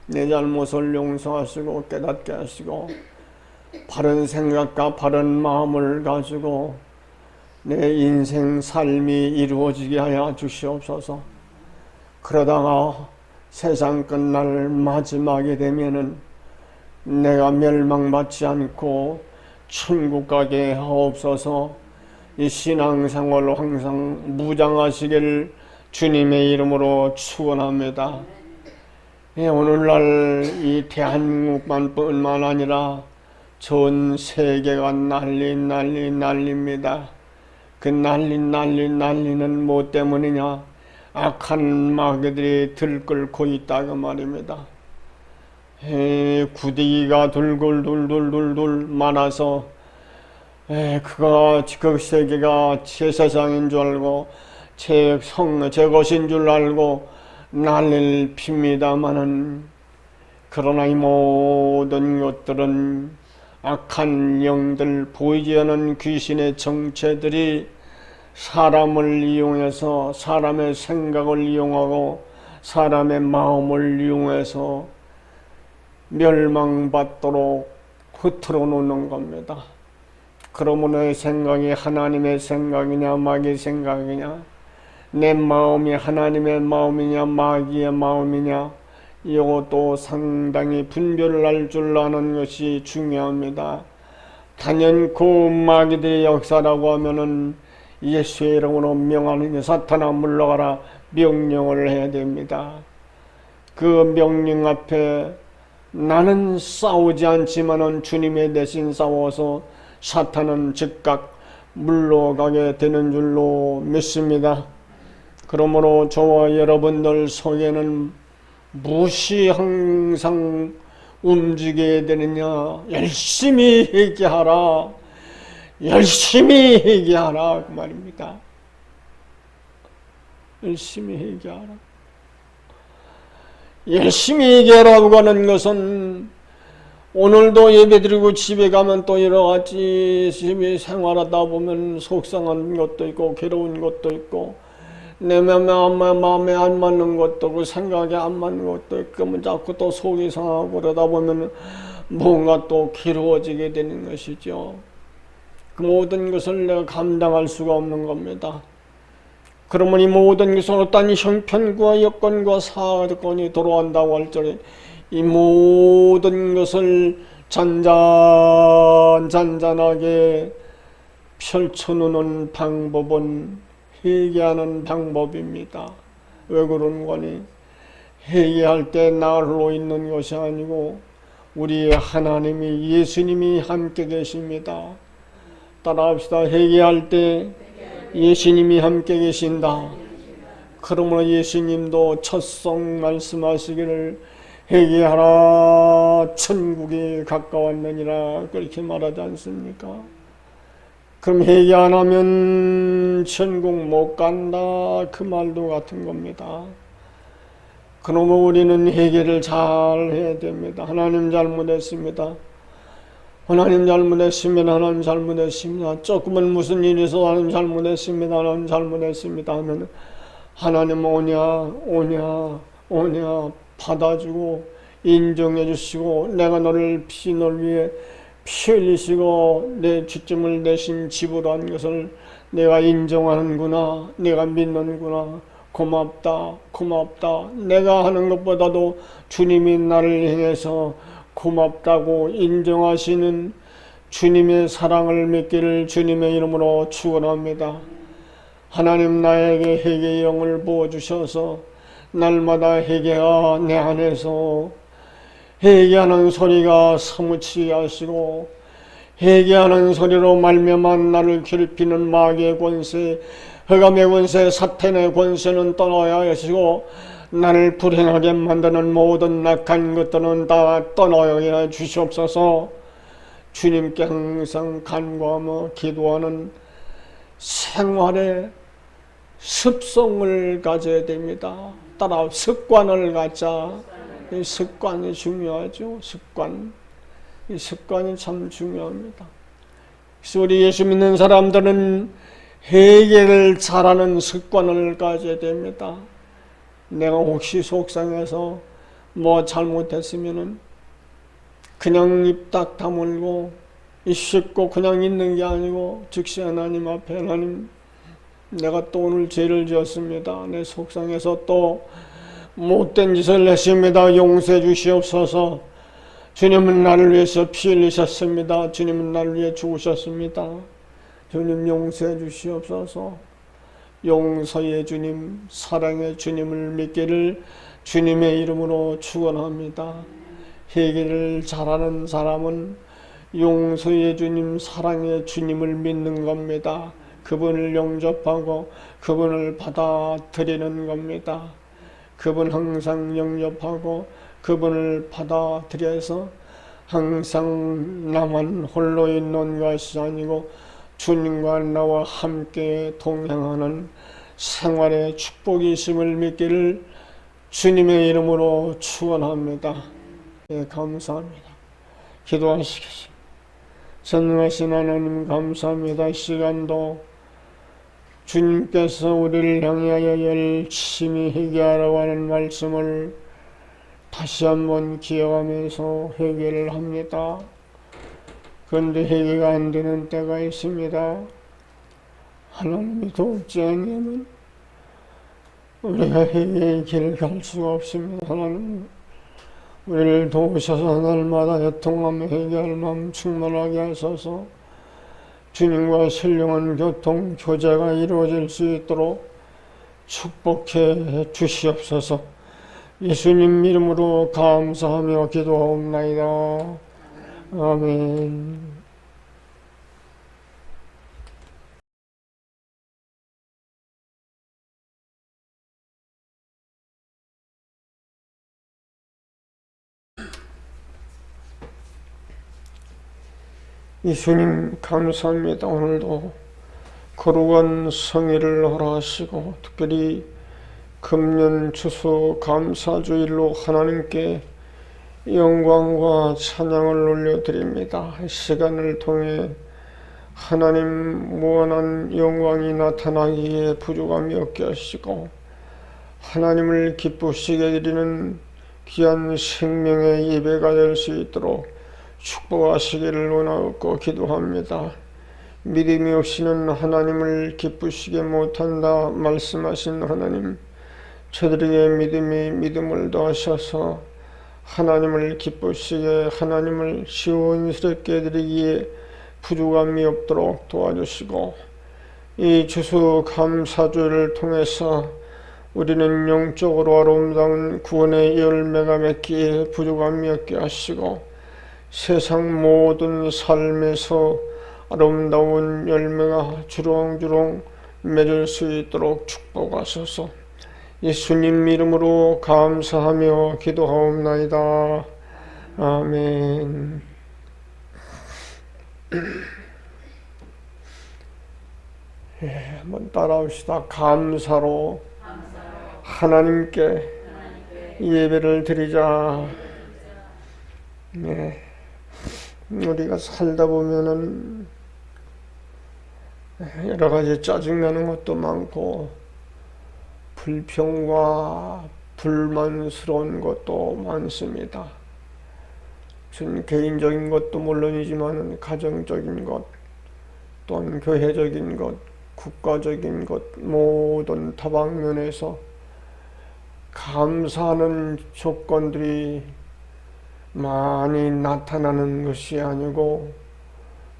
[SPEAKER 1] 내 잘못을 용서하시고 깨닫게 하시고 바른 생각과 바른 마음을 가지고 내 인생 삶이 이루어지게 하여 주시옵소서. 그러다가 세상 끝날 마지막에 되면은 내가 멸망받지 않고 천국 가게 하옵소서. 이 신앙생활로 항상 무장하시기를 주님의 이름으로 축원합니다. 오늘날 이 대한민국뿐만 아니라 전 세계가 난립니다. 그 난리는 뭐 때문이냐? 악한 마귀들이 들끓고 있다고 말입니다. 구더기가 둘둘 많아서 그 세계가 제 세상인 줄 알고 제 것인 줄 알고 난리를 핍니다마는 그러나 이 모든 것들은 악한 영들, 보이지 않는 귀신의 정체들이 사람을 이용해서 사람의 생각을 이용하고 사람의 마음을 이용해서 멸망받도록 흐트러 놓는 겁니다. 그러므로 내 생각이 하나님의 생각이냐 마귀의 생각이냐, 내 마음이 하나님의 마음이냐 마귀의 마음이냐, 이것도 상당히 분별을 할 줄 아는 것이 중요합니다. 단연코 마귀들의 역사라고 하면은 예수의 이름으로 명하느니 사탄아 물러가라 명령을 해야 됩니다. 그 명령 앞에 나는 싸우지 않지만은 주님의 대신 싸워서 사탄은 즉각 물러가게 되는 줄로 믿습니다. 그러므로 저와 여러분들 속에는 무엇이 항상 움직여야 되느냐? 열심히 회개하라. 열심히 회개하라 그 말입니다. 열심히 회개하라. 열심히 회개하라고 하는 것은 오늘도 예배드리고 집에 가면 또 여러 가지 집에 생활하다 보면 속상한 것도 있고 괴로운 것도 있고 내 마음에 안 맞는 것도 있고 생각에 안 맞는 것도 있고 그러면 자꾸 또 속이 상하고 그러다 보면 뭔가 또 괴로워지게 되는 것이죠. 그 모든 것을 내가 감당할 수가 없는 겁니다. 그러면 이 모든 것은 어떤 형편과 여건과 사건이 돌아온다고 할 적에 이 모든 것을 잔잔하게 펼쳐놓는 방법은 회개하는 방법입니다. 왜 그런 거니? 회개할 때 나홀로 있는 것이 아니고 우리의 하나님이 예수님이 함께 계십니다. 따라합시다. 회개할 때 예수님이 함께 계신다. 그러므로 예수님도 첫성 말씀하시기를 회개하라 천국이 가까웠느니라 그렇게 말하지 않습니까? 그럼 회개 안 하면 천국 못 간다 그 말도 같은 겁니다. 그러므로 우리는 회개를 잘 해야 됩니다. 하나님 잘못했습니다. 하나님 잘못했습니다. 하나님 잘못했습니다. 조금은 무슨 일이 있어서 하나님 잘못했습니다. 하나님 잘못했습니다 하면 하나님 오냐 받아주고 인정해 주시고 내가 너를 위해 피 흘리시고 내 죄점을 대신 지불한 것을 내가 인정하는구나, 내가 믿는구나, 고맙다 내가 하는 것보다도 주님이 나를 향해서 고맙다고 인정하시는 주님의 사랑을 믿기를 주님의 이름으로 축원합니다. 하나님 나에게 회개의 영을 부어주셔서 날마다 회개가 내 안에서 회개하는 소리가 사무치게 하시고 회개하는 소리로 말미암아 나를 괴롭히는 마귀의 권세, 흑암의 권세, 사탄의 권세는 떠나야 하시고 나를 불행하게 만드는 모든 악한 것들은 다 떠나야 주시옵소서. 주님께 항상 간구하며 기도하는 생활의 습성을 가져야 됩니다. 따라 습관을 갖자. 이 습관이 중요하죠. 이 습관이 참 중요합니다. 그래서 우리 예수 믿는 사람들은 회개를 잘하는 습관을 가져야 됩니다. 내가 혹시 속상해서 뭐 잘못했으면은 그냥 입 딱 다물고 씻고 그냥 있는 게 아니고 즉시 하나님 앞에 하나님 내가 또 오늘 죄를 지었습니다. 내 속상해서 또 못된 짓을 했습니다. 용서해 주시옵소서. 주님은 나를 위해서 피 흘리셨습니다. 주님은 나를 위해 죽으셨습니다. 주님 용서해 주시옵소서. 용서의 주님, 사랑의 주님을 믿기를 주님의 이름으로 축원합니다. 회개를 잘하는 사람은 용서의 주님, 사랑의 주님을 믿는 겁니다. 그분을 영접하고 그분을 받아들이는 겁니다. 그분 항상 영접하고 그분을 받아들여서 항상 나만 홀로 있는 것이 아니고 주님과 나와 함께 동행하는 생활의 축복이 있음을 믿기를 주님의 이름으로 축원합니다. 예, 감사합니다. 기도하시겠습니다. 전능하신 하나님 감사합니다. 이 시간도 주님께서 우리를 향하여 열심히 회개하라고 하는 말씀을 다시 한번 기억하면서 회개를 합니다. 그런데 회개가 안 되는 때가 있습니다. 하나님이 돕지 않으면 우리가 회개의 길을 갈 수가 없습니다. 하나님 우리를 도우셔서 날마다 애통하며 회개할 마음 충만하게 하소서. 주님과 신령한 교통, 교제가 이루어질 수 있도록 축복해 주시옵소서. 예수님 이름으로 감사하며 기도하옵나이다. 아멘. 예수님 감사합니다. 오늘도 거룩한 성회를 허락하시고 특별히 금년 추수 감사주일로 하나님께 영광과 찬양을 올려드립니다. 시간을 통해 하나님 무한한 영광이 나타나기에 부족함이 없게 하시고 하나님을 기쁘시게 드리는 귀한 생명의 예배가 될 수 있도록 축복하시기를 원하고 기도합니다. 믿음이 없이는 하나님을 기쁘시게 못한다 말씀하신 하나님, 저들에게 믿음을 더하셔서 하나님을 기쁘시게 하나님을 시원스럽게 드리기에 부족함이 없도록 도와주시고 이 추수 감사주를 통해서 우리는 영적으로 아름다운 구원의 열매가 맺기에 부족함이 없게 하시고 세상 모든 삶에서 아름다운 열매가 주렁주렁 맺을 수 있도록 축복하소서. 예수님 이름으로 감사하며 기도하옵나이다. 아멘. 한번 따라합시다. 감사로 하나님께 예배를 드리자. 네. 우리가 살다 보면은 여러 가지 짜증나는 것도 많고 불평과 불만스러운 것도 많습니다. 전 개인적인 것도 물론이지만 가정적인 것, 또한 교회적인 것, 국가적인 것 모든 다방면에서 감사하는 조건들이 많이 나타나는 것이 아니고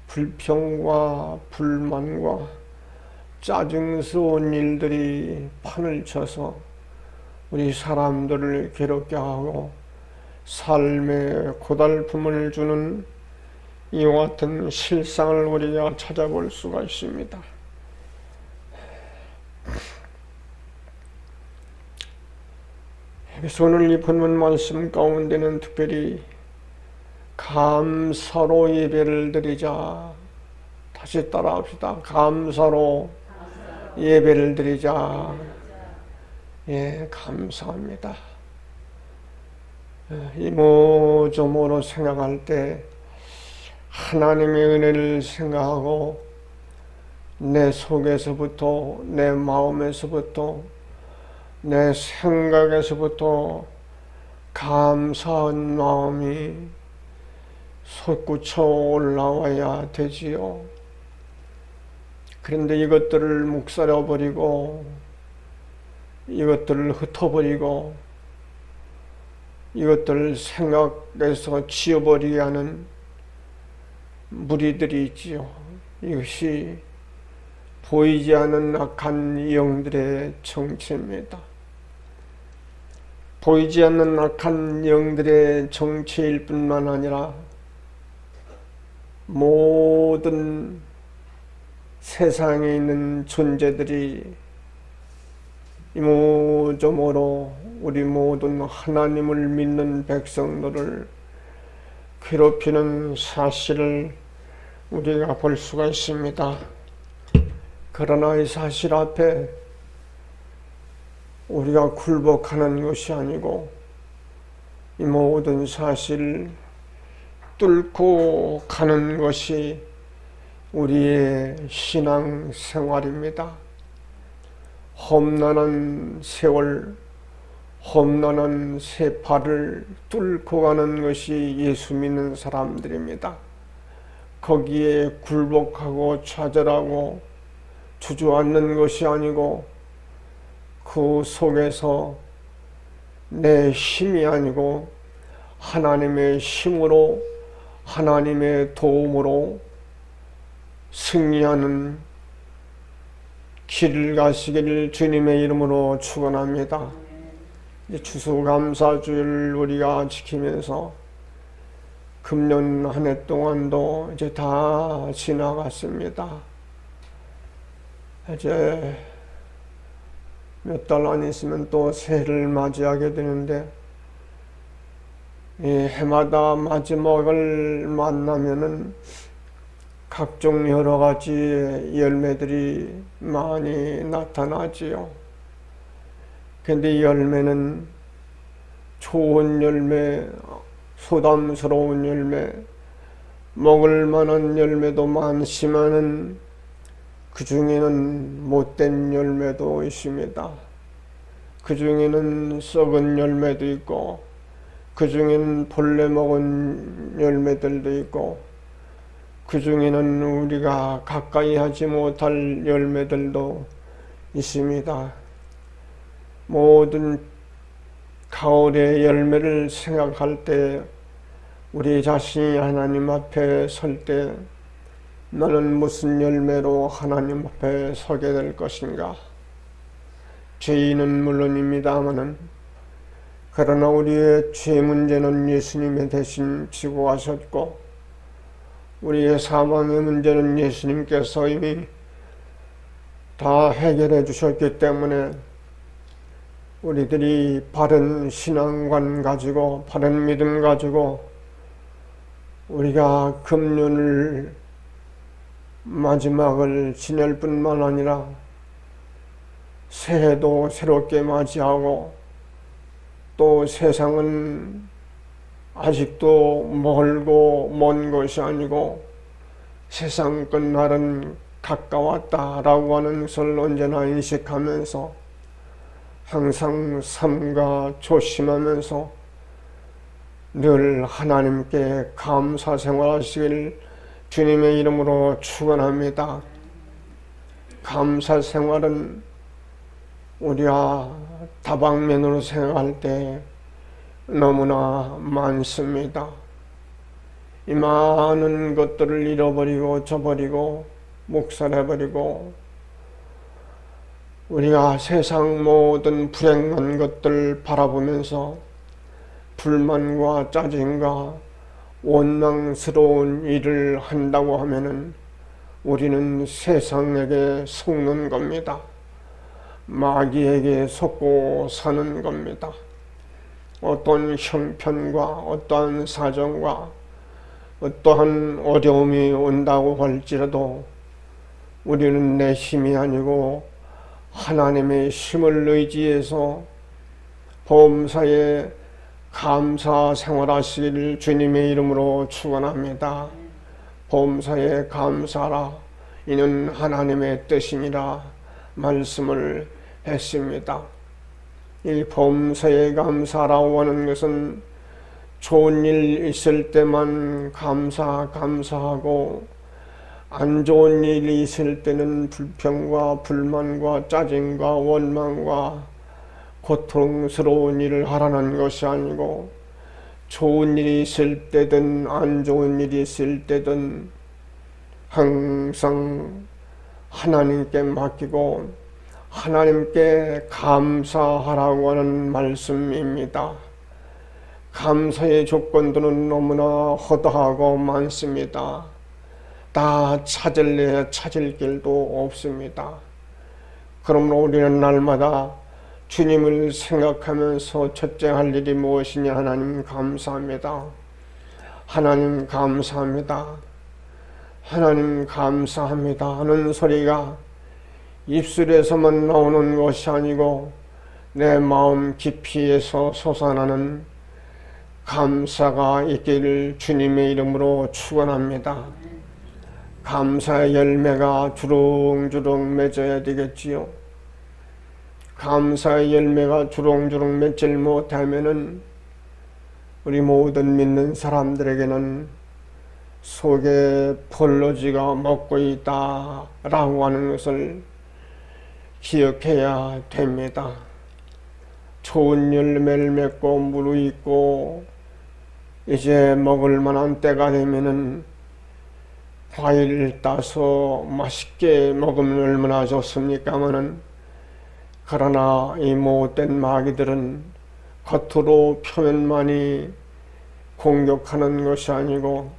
[SPEAKER 1] 불평과 불만과 짜증스러운 일들이 판을 쳐서 우리 사람들을 괴롭게 하고 삶에 고달픔을 주는 이와 같은 실상을 우리가 찾아볼 수가 있습니다. 그래서 오늘 이 본문 말씀 가운데는 특별히 감사로 예배를 드리자. 다시 따라합시다. 감사로 예배를 드리자. 예, 감사합니다. 이모저모로 생각할 때 하나님의 은혜를 생각하고 내 속에서부터 내 마음에서부터 내 생각에서부터 감사한 마음이 솟구쳐 올라와야 되지요. 그런데 이것들을 묵살해버리고 이것들을 흩어버리고 이것들을 생각에서 지워버리게 하는 무리들이 있지요. 이것이 보이지 않는 악한 영들의 정체입니다. 보이지 않는 악한 영들의 정체일 뿐만 아니라 모든 세상에 있는 존재들이 이모저모로 우리 모든 하나님을 믿는 백성들을 괴롭히는 사실을 우리가 볼 수가 있습니다. 그러나 이 사실 앞에 우리가 굴복하는 것이 아니고 이 모든 사실을 뚫고 가는 것이 우리의 신앙 생활입니다. 험난한 세월, 험난한 세파를 뚫고 가는 것이 예수 믿는 사람들입니다. 거기에 굴복하고 좌절하고 주저앉는 것이 아니고 그 속에서 내 힘이 아니고 하나님의 힘으로 하나님의 도움으로 승리하는 길을 가시기를 주님의 이름으로 축원합니다. 추수감사주를 우리가 지키면서 금년 한 해 동안도 이제 다 지나갔습니다. 이제 몇 달 안 있으면 또 새해를 맞이하게 되는데 이 해마다 마지막을 만나면은 각종 여러 가지 열매들이 많이 나타나지요. 근데 이 열매는 좋은 열매, 소담스러운 열매, 먹을 만한 열매도 많지만은 그 중에는 못된 열매도 있습니다. 그 중에는 썩은 열매도 있고, 그 중에는 벌레 먹은 열매들도 있고, 그 중에는 우리가 가까이 하지 못할 열매들도 있습니다. 모든 가을의 열매를 생각할 때 우리 자신이 하나님 앞에 설 때 나는 무슨 열매로 하나님 앞에 서게 될 것인가? 죄인은 물론입니다마는 그러나 우리의 죄 문제는 예수님이 대신 지고 가셨고 우리의 사망의 문제는 예수님께서 이미 다 해결해 주셨기 때문에 우리들이 바른 신앙관 가지고 바른 믿음 가지고 우리가 금년을 마지막을 지낼 뿐만 아니라 새해도 새롭게 맞이하고 또 세상은 아직도 멀고 먼 것이 아니고 세상 끝날은 가까웠다라고 하는 것을 언제나 인식하면서 항상 삼가 조심하면서 늘 하나님께 감사 생활하시길 주님의 이름으로 축원합니다. 감사 생활은 우리가 다방면으로 생각할 때 너무나 많습니다. 이 많은 것들을 잃어버리고 저버리고 묵살해버리고 우리가 세상 모든 불행한 것들 바라보면서 불만과 짜증과 원망스러운 일을 한다고 하면은 우리는 세상에게 속는 겁니다. 마귀에게 속고 사는 겁니다. 어떤 형편과 어떠한 사정과 어떠한 어려움이 온다고 할지라도 우리는 내 힘이 아니고 하나님의 힘을 의지해서 범사에 감사 생활하시기를 주님의 이름으로 축원합니다. 범사에 감사라 이는 하나님의 뜻이니라 말씀을 했습니다. 이 범사에 감사라고 하는 것은 좋은 일 있을 때만 감사하고 안 좋은 일이 있을 때는 불평과 불만과 짜증과 원망과 고통스러운 일을 하라는 것이 아니고 좋은 일이 있을 때든 안 좋은 일이 있을 때든 항상 하나님께 맡기고 하나님께 감사하라고 하는 말씀입니다. 감사의 조건들은 너무나 허다하고 많습니다. 다 찾을래야 찾을 길도 없습니다. 그러므로 우리는 날마다 주님을 생각하면서 첫째 할 일이 무엇이냐? 하나님 감사합니다. 하나님 감사합니다. 하나님 감사합니다 하는 소리가 입술에서만 나오는 것이 아니고 내 마음 깊이에서 솟아나는 감사가 있기를 주님의 이름으로 축원합니다. 감사의 열매가 주렁주렁 맺어야 되겠지요. 감사의 열매가 주렁주렁 맺질 못하면은 우리 모든 믿는 사람들에게는 속에 벌러지가 먹고 있다 라고 하는 것을 기억해야 됩니다. 좋은 열매를 맺고 무르익고 이제 먹을 만한 때가 되면은 과일을 따서 맛있게 먹으면 얼마나 좋습니까마는 그러나 이 못된 마귀들은 겉으로 표면만이 공격하는 것이 아니고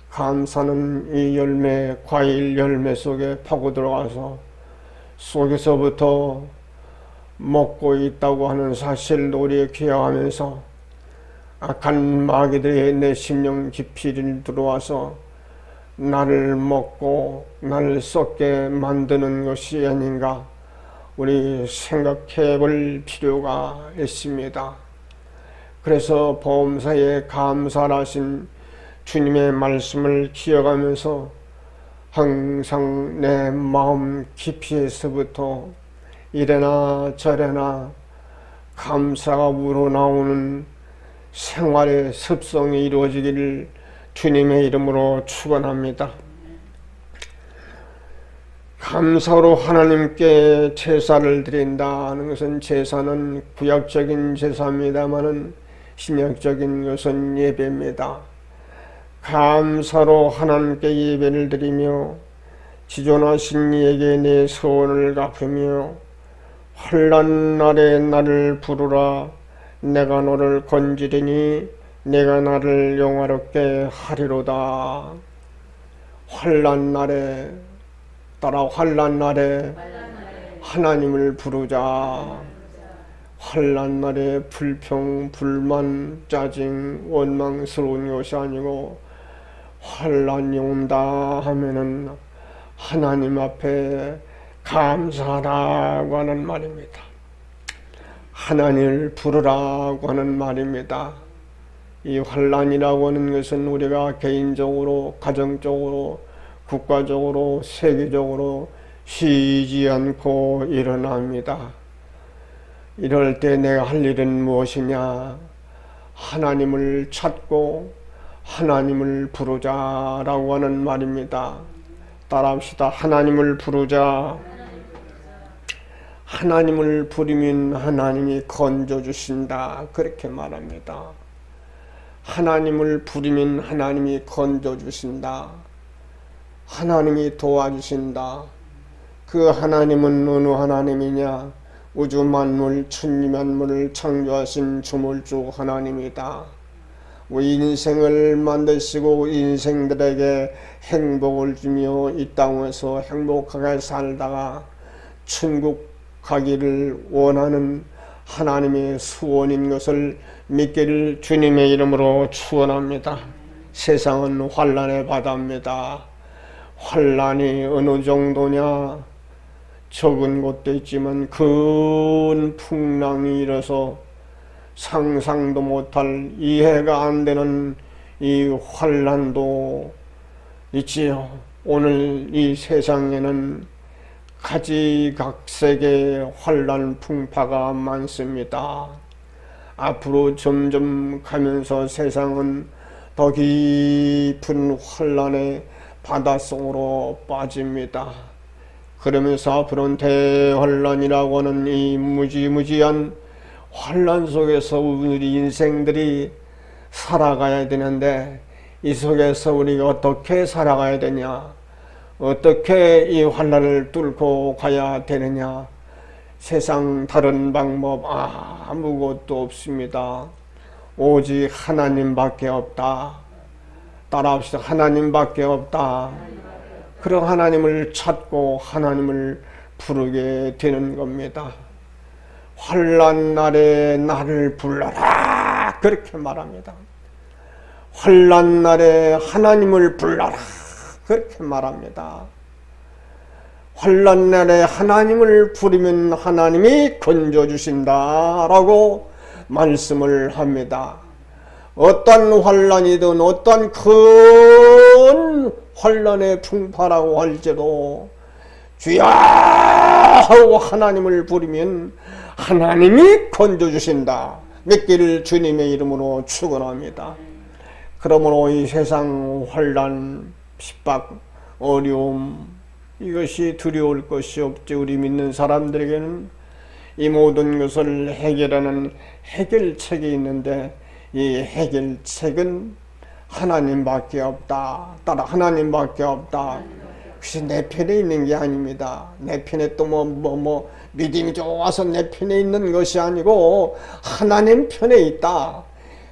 [SPEAKER 1] 감사는 이 열매, 과일 열매 속에 파고 들어가서 속에서부터 먹고 있다고 하는 사실을 우리에 기억하면서 악한 마귀들이 내 심령 깊이를 들어와서 나를 먹고 나를 썩게 만드는 것이 아닌가 우리 생각해 볼 필요가 있습니다. 그래서 범사에 감사하신 주님의 말씀을 기억하면서 항상 내 마음 깊이에서부터 이래나 저래나 감사가 우러나오는 생활의 습성이 이루어지기를 주님의 이름으로 축원합니다. 감사로 하나님께 제사를 드린다 하는 것은 제사는 구약적인 제사입니다마는 신약적인 것은 예배입니다. 감사로 하나님께 예배를 드리며 지존하신 이에게 내 소원을 갚으며 환난 날에 나를 부르라 내가 너를 건지리니 내가 나를 영화롭게 하리로다. 환난 날에 따라 환난 날에 하나님을 부르자. 환난 날에 불평, 불만, 짜증, 원망스러운 것이 아니고 환난이 온다 하면은 하나님 앞에 감사하라고 하는 말입니다. 하나님을 부르라고 하는 말입니다. 이 환난이라고 하는 것은 우리가 개인적으로, 가정적으로, 국가적으로, 세계적으로 쉬지 않고 일어납니다. 이럴 때 내가 할 일은 무엇이냐? 하나님을 찾고 하나님을 부르자라고 하는 말입니다. 따라합시다. 하나님을 부르자. 하나님을 부르면 하나님이 건져주신다. 그렇게 말합니다. 하나님을 부르면 하나님이 건져주신다. 하나님이 도와주신다. 그 하나님은 어느 하나님이냐? 우주 만물, 천지 만물을 창조하신 주물주 하나님이다. 우리 인생을 만드시고 인생들에게 행복을 주며 이 땅에서 행복하게 살다가 천국 가기를 원하는 하나님의 소원인 것을 믿기를 주님의 이름으로 축원합니다. 세상은 환난의 바다입니다. 환난이 어느 정도냐? 적은 곳도 있지만 큰 풍랑이 일어서 상상도 못할 이해가 안 되는 이 환난도 있지요. 오늘 이 세상에는 가지각색의 환난 풍파가 많습니다. 앞으로 점점 가면서 세상은 더 깊은 환난의 바닷속으로 빠집니다. 그러면서 앞으로는 대환난이라고 하는 이 무지무지한 환난 속에서 우리 인생들이 살아가야 되는데, 이 속에서 우리가 어떻게 살아가야 되냐, 어떻게 이 환난을 뚫고 가야 되느냐, 세상 다른 방법 아무것도 없습니다. 오직 하나님밖에 없다. 따라합시다. 하나님밖에 없다. 그런 하나님을 찾고 하나님을 부르게 되는 겁니다. 환난 날에 나를 불러라, 그렇게 말합니다. 환난 날에 하나님을 불러라, 그렇게 말합니다. 환난 날에 하나님을 부르면 하나님이 건져주신다라고 말씀을 합니다. 어떤 환난이든 어떤 큰 환난의 풍파라고 할지라도 주여 하고 하나님을 부르면 하나님이 건져주신다 믿기를 주님의 이름으로 축원합니다. 그러므로 이 세상 환난, 핍박, 어려움, 이것이 두려울 것이 없지. 우리 믿는 사람들에게는 이 모든 것을 해결하는 해결책이 있는데, 이 해결책은 하나님밖에 없다. 따라 하나님밖에 없다. 그것이 내 편에 있는 게 아닙니다. 내 편에 또 믿음이 좋아서 내 편에 있는 것이 아니고 하나님 편에 있다.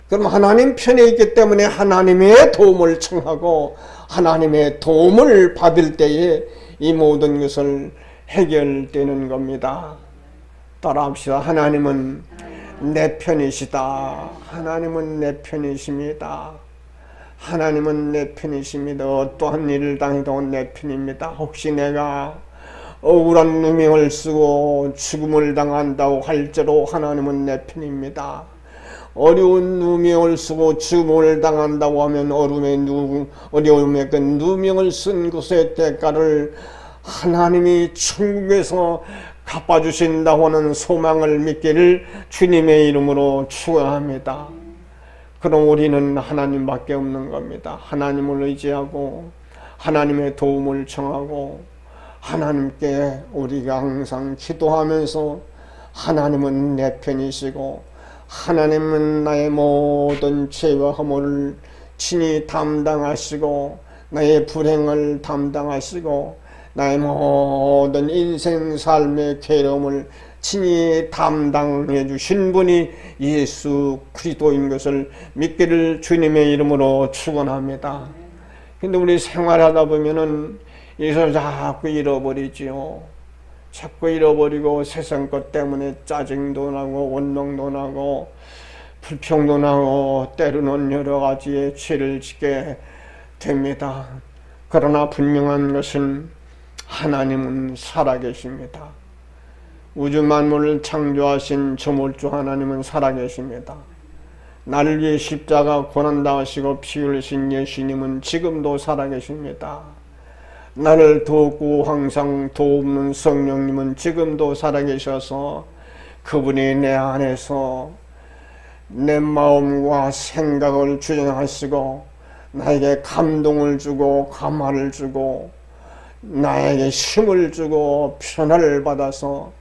[SPEAKER 1] 그럼 하나님 편에 있기 때문에 하나님의 도움을 청하고 하나님의 도움을 받을 때에 이 모든 것을 해결되는 겁니다. 따라합시다. 하나님은 내 편이시다. 하나님은 내 편이십니다. 하나님은 내 편이십니다. 어떠한 일을 당해도 내 편입니다. 혹시 내가 억울한 누명을 쓰고 죽음을 당한다고 할지라도 하나님은 내 편입니다. 어려운 누명을 쓰고 죽음을 당한다고 하면 어려움의 그 누명을 쓴 것의 대가를 하나님이 천국에서 갚아주신다고 하는 소망을 믿기를 주님의 이름으로 축원합니다. 그럼 우리는 하나님밖에 없는 겁니다. 하나님을 의지하고 하나님의 도움을 청하고 하나님께 우리가 항상 기도하면서 하나님은 내 편이시고 하나님은 나의 모든 죄와 허물을 친히 담당하시고 나의 불행을 담당하시고 나의 모든 인생 삶의 괴로움을 친히 담당해 주신 분이 예수 그리스도인 것을 믿기를 주님의 이름으로 축원합니다. 근데 우리 생활하다 보면은 이것을 자꾸 잃어버리지요. 자꾸 잃어버리고 세상 것 때문에 짜증도 나고 원망도 나고 불평도 나고 때로는 여러 가지의 죄를 짓게 됩니다. 그러나 분명한 것은 하나님은 살아계십니다. 우주 만물을 창조하신 조물주 하나님은 살아계십니다. 나를 위해 십자가 고난당하시고 피 흘리신 예수님은 지금도 살아계십니다. 나를 돕고 항상 돕는 성령님은 지금도 살아계셔서 그분이 내 안에서 내 마음과 생각을 주장하시고 나에게 감동을 주고 감화를 주고 나에게 힘을 주고 편안을 받아서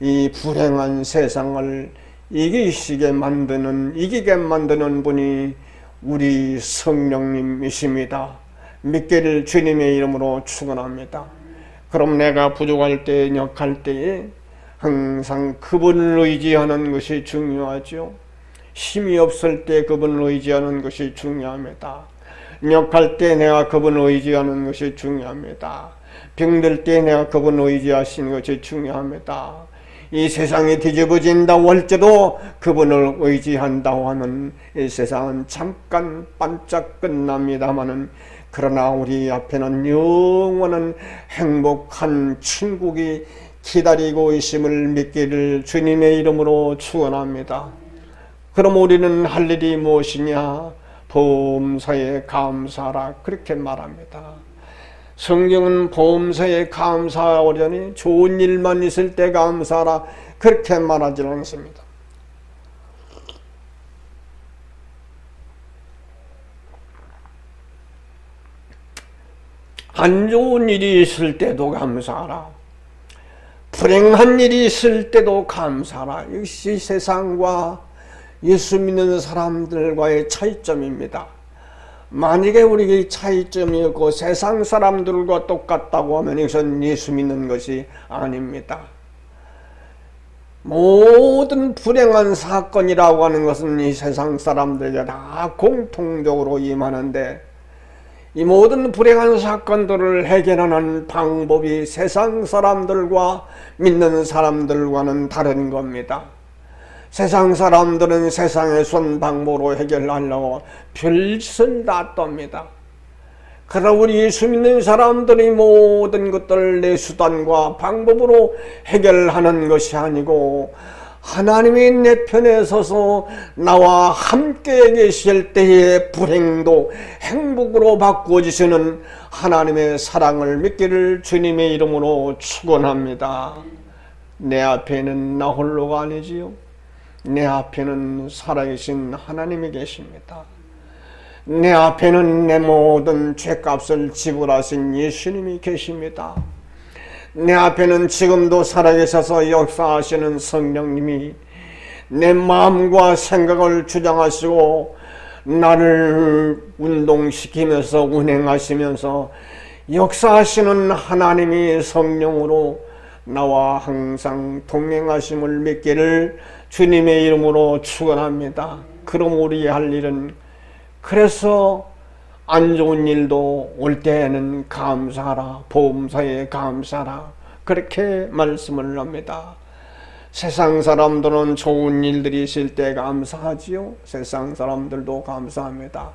[SPEAKER 1] 이 불행한 세상을 이기게 만드는 분이 우리 성령님이십니다. 믿기를 주님의 이름으로 축원합니다. 그럼 내가 부족할 때, 역할 때에 항상 그분을 의지하는 것이 중요하죠. 힘이 없을 때 그분을 의지하는 것이 중요합니다. 역할 때 내가 그분을 의지하는 것이 중요합니다. 병들 때 내가 그분을 의지하시는 것이 중요합니다. 이 세상이 뒤집어진다고 할지도 그분을 의지한다고 하는 이 세상은 잠깐 반짝 끝납니다마는 그러나 우리 앞에는 영원한 행복한 천국이 기다리고 있음을 믿기를 주님의 이름으로 축원합니다. 그럼 우리는 할 일이 무엇이냐? 범사에 감사하라, 그렇게 말합니다. 성경은 보험사에 감사하려니 좋은 일만 있을 때 감사하라 그렇게 말하지 않습니다. 안 좋은 일이 있을 때도 감사하라. 불행한 일이 있을 때도 감사하라. 이것이 세상과 예수 믿는 사람들과의 차이점입니다. 만약에 우리의 차이점이 없고 세상 사람들과 똑같다고 하면 이것은 예수 믿는 것이 아닙니다. 모든 불행한 사건이라고 하는 것은 이 세상 사람들에게 다 공통적으로 임하는데 이 모든 불행한 사건들을 해결하는 방법이 세상 사람들과 믿는 사람들과는 다른 겁니다. 세상 사람들은 세상의 손 방법으로 해결하려고 별짓을 다 떱니다. 그러나 우리 예수 믿는 사람들이 모든 것들을 내 수단과 방법으로 해결하는 것이 아니고 하나님이 내 편에 서서 나와 함께 계실 때의 불행도 행복으로 바꾸어주시는 하나님의 사랑을 믿기를 주님의 이름으로 축원합니다. 내 앞에는 나 홀로가 아니지요. 내 앞에는 살아계신 하나님이 계십니다. 내 앞에는 내 모든 죄값을 지불하신 예수님이 계십니다. 내 앞에는 지금도 살아계셔서 역사하시는 성령님이 내 마음과 생각을 주장하시고 나를 운동시키면서 운행하시면서 역사하시는 하나님이 성령으로 나와 항상 동행하심을 믿기를 주님의 이름으로 축원합니다. 그럼 우리 할 일은 그래서 안 좋은 일도 올 때에는 감사하라. 보험사에 감사하라. 그렇게 말씀을 합니다. 세상 사람들은 좋은 일들이 있을 때 감사하지요. 세상 사람들도 감사합니다.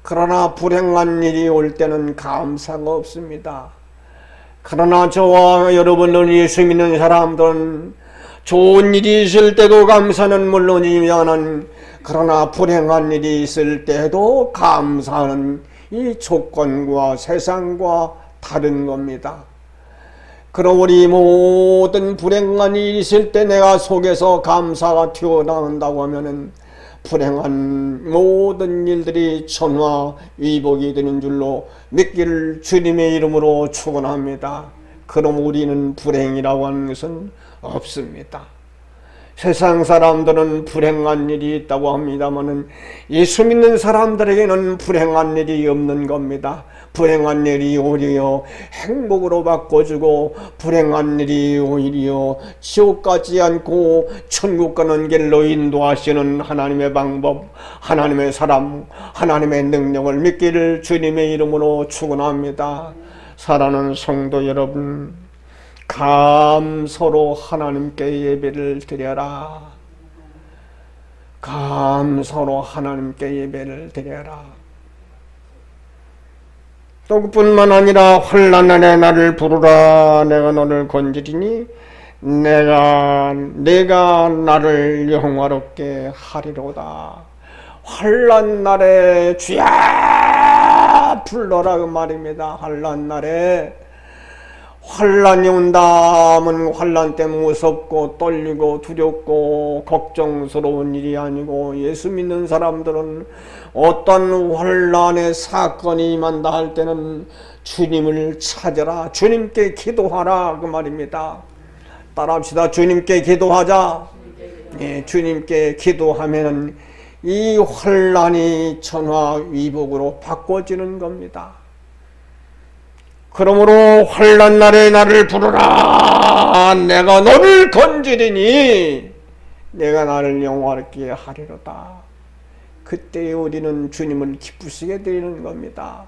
[SPEAKER 1] 그러나 불행한 일이 올 때는 감사가 없습니다. 그러나 저와 여러분은 예수 믿는 사람들은 좋은 일이 있을 때도 감사는 물론이지만 그러나 불행한 일이 있을 때도 감사하는 이 조건과 세상과 다른 겁니다. 그럼 우리 모든 불행한 일이 있을 때 내가 속에서 감사가 튀어나온다고 하면은 불행한 모든 일들이 전화위복이 되는 줄로 믿기를 주님의 이름으로 축원합니다. 그럼 우리는 불행이라고 하는 것은 없습니다. 세상 사람들은 불행한 일이 있다고 합니다마는 예수 믿는 사람들에게는 불행한 일이 없는 겁니다. 불행한 일이 오히려 행복으로 바꿔주고 불행한 일이 오히려 지옥 가지 않고 천국 가는 길로 인도하시는 하나님의 방법, 하나님의 사람, 하나님의 능력을 믿기를 주님의 이름으로 축원합니다. 사랑하는 성도 여러분, 감사로 하나님께 예배를 드려라. 감사로 하나님께 예배를 드려라. 또 그뿐만 아니라 환난날에 나를 부르라. 내가 너를 건지리니 내가 나를 영화롭게 하리로다. 환난날에 주야 불러라 그 말입니다. 환난날에 환난이 온다 하면 환난 때문에 무섭고 떨리고 두렵고 걱정스러운 일이 아니고 예수 믿는 사람들은 어떤 환난의 사건이 임한다 할 때는 주님을 찾아라. 주님께 기도하라 그 말입니다. 따라합시다. 주님께 기도하자. 예, 주님께 기도하면 이 환난이 전화위복으로 바꿔지는 겁니다. 그러므로 환난날에 나를 부르라. 내가 너를 건지리니 내가 나를 영화롭게 하리로다. 그때 우리는 주님을 기쁘시게 드리는 겁니다.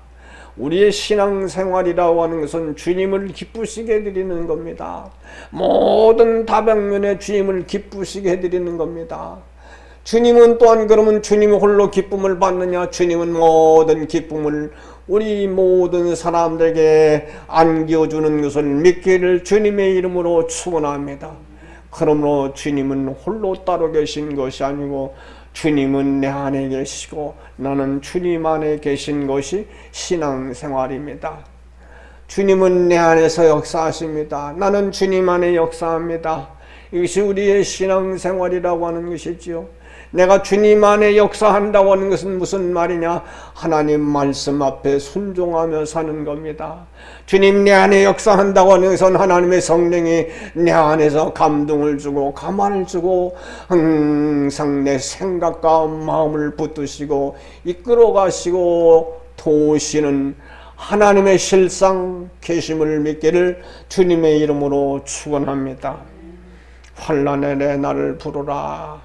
[SPEAKER 1] 우리의 신앙생활이라고 하는 것은 주님을 기쁘시게 드리는 겁니다. 모든 다방면에 주님을 기쁘시게 드리는 겁니다. 주님은 또한 그러면 주님 홀로 기쁨을 받느냐? 주님은 모든 기쁨을 우리 모든 사람들에게 안겨주는 것을 믿기를 주님의 이름으로 축원합니다. 그러므로 주님은 홀로 따로 계신 것이 아니고 주님은 내 안에 계시고 나는 주님 안에 계신 것이 신앙생활입니다. 주님은 내 안에서 역사하십니다. 나는 주님 안에 역사합니다. 이것이 우리의 신앙생활이라고 하는 것이지요. 내가 주님 안에 역사한다고 하는 것은 무슨 말이냐? 하나님 말씀 앞에 순종하며 사는 겁니다. 주님 내 안에 역사한다고 하는 것은 하나님의 성령이 내 안에서 감동을 주고 가만을 주고 항상 내 생각과 마음을 붙드시고 이끌어 가시고 도우시는 하나님의 실상 계심을 믿기를 주님의 이름으로 축원합니다. 환난에 내 나를 부르라.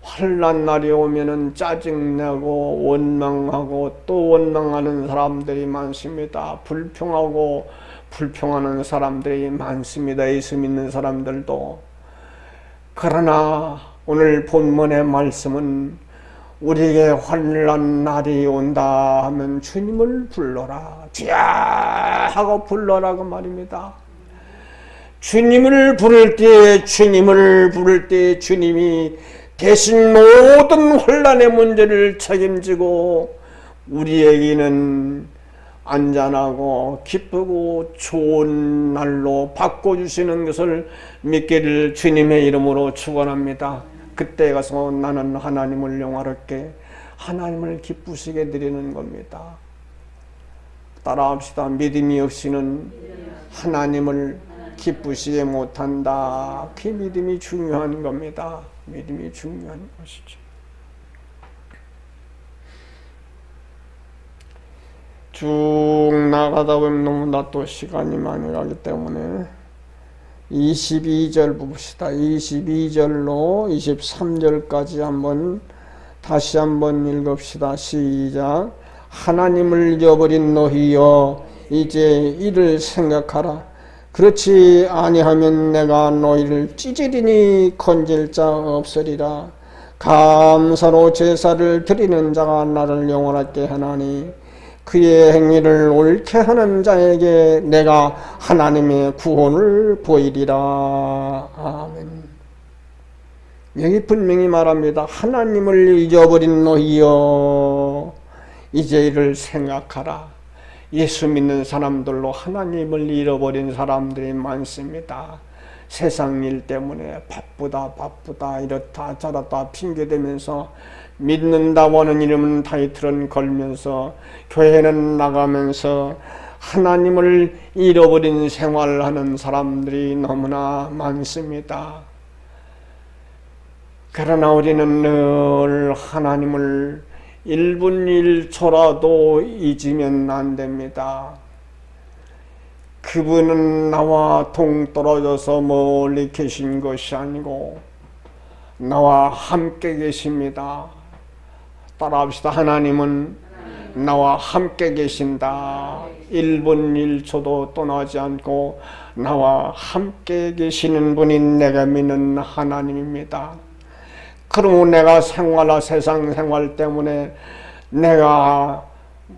[SPEAKER 1] 환난 날이 오면은 짜증내고 원망하고 또 원망하는 사람들이 많습니다. 불평하는 사람들이 많습니다. 예수 믿는 사람들도. 그러나 오늘 본문의 말씀은 우리에게 환난 날이 온다 하면 주님을 불러라. 주야 하고 불러라 그 말입니다. 주님을 부를 때 주님이 대신 모든 환난의 문제를 책임지고 우리에게는 안전하고 기쁘고 좋은 날로 바꿔주시는 것을 믿기를 주님의 이름으로 축원합니다. 그때 가서 나는 하나님을 영화롭게 하나님을 기쁘시게 드리는 겁니다. 따라합시다. 믿음이 없이는 하나님을 기쁘시게 못한다. 그 믿음이 중요한 겁니다. 믿음이 중요한 것이죠. 쭉 나가다 보면 너무나 또 시간이 많이 가기 때문에 22절 봅시다. 22절로 23절까지 다시 한번 읽읍시다. 시작. 하나님을 잃어버린 너희여 이제 이를 생각하라. 그렇지 아니하면 내가 너희를 찌질이니 건질 자 없으리라. 감사로 제사를 드리는 자가 나를 영원하게 하나니 그의 행위를 옳게 하는 자에게 내가 하나님의 구원을 보이리라. 아멘. 여기 분명히 말합니다. 하나님을 잊어버린 너희여 이제 이를 생각하라. 예수 믿는 사람들로 하나님을 잃어버린 사람들이 많습니다. 세상 일 때문에 바쁘다 이렇다 저렇다 핑계대면서 믿는다고 하는 이름은 타이틀은 걸면서 교회는 나가면서 하나님을 잃어버린 생활을 하는 사람들이 너무나 많습니다. 그러나 우리는 늘 하나님을 1분 1초라도 잊으면 안 됩니다. 그분은 나와 동떨어져서 멀리 계신 것이 아니고 나와 함께 계십니다. 따라합시다. 하나님은 나와 함께 계신다. 1분 1초도 떠나지 않고 나와 함께 계시는 분이 내가 믿는 하나님입니다. 그러면 내가 세상 생활 때문에 내가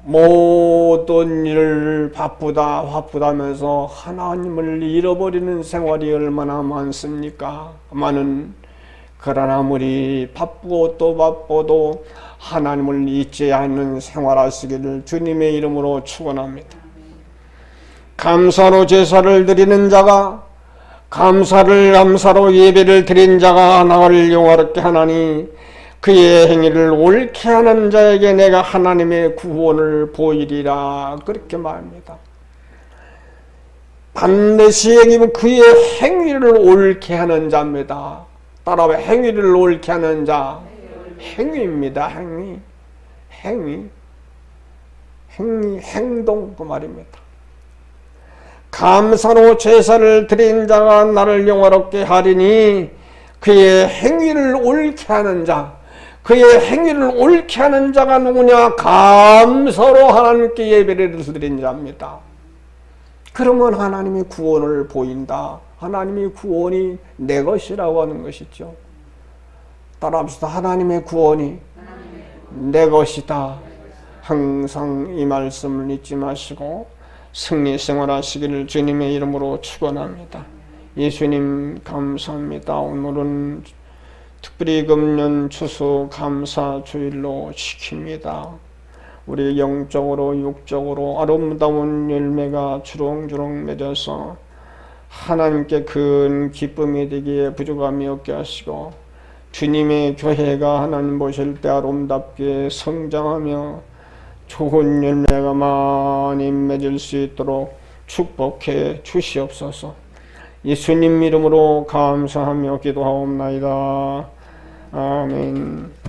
[SPEAKER 1] 모든 일을 바쁘다면서 하나님을 잃어버리는 생활이 얼마나 많습니까? 그러나 아무리 바쁘고 또 바빠도 하나님을 잊지 않는 생활하시기를 주님의 이름으로 축원합니다. 감사로 제사를 드리는 자가 감사로 예배를 드린 자가 나를 영화롭게 하나니 그의 행위를 옳게 하는 자에게 내가 하나님의 구원을 보이리라. 그렇게 말합니다. 반드시 그의 행위를 옳게 하는 자입니다. 따라와 행위를 옳게 하는 자. 행위입니다. 행동 그 말입니다. 감사로 제사를 드린 자가 나를 영화롭게 하리니 그의 행위를 옳게 하는 자. 그의 행위를 옳게 하는 자가 누구냐? 감사로 하나님께 예배를 드린 자입니다. 그러면 하나님의 구원을 보인다. 하나님의 구원이 내 것이라고 하는 것이죠. 따라합시다. 하나님의 구원이 내 것이다. 항상 이 말씀을 잊지 마시고 승리 생활하시기를 주님의 이름으로 축원합니다. 예수님 감사합니다. 오늘은 특별히 금년 추수 감사 주일로 지킵니다. 우리 영적으로 육적으로 아름다운 열매가 주렁주렁 맺어서 하나님께 큰 기쁨이 되기에 부족함이 없게 하시고 주님의 교회가 하나님 보실 때 아름답게 성장하며 좋은 열매가 많이 맺을 수 있도록 축복해 주시옵소서. 예수님 이름으로 감사하며 기도하옵나이다. 아멘.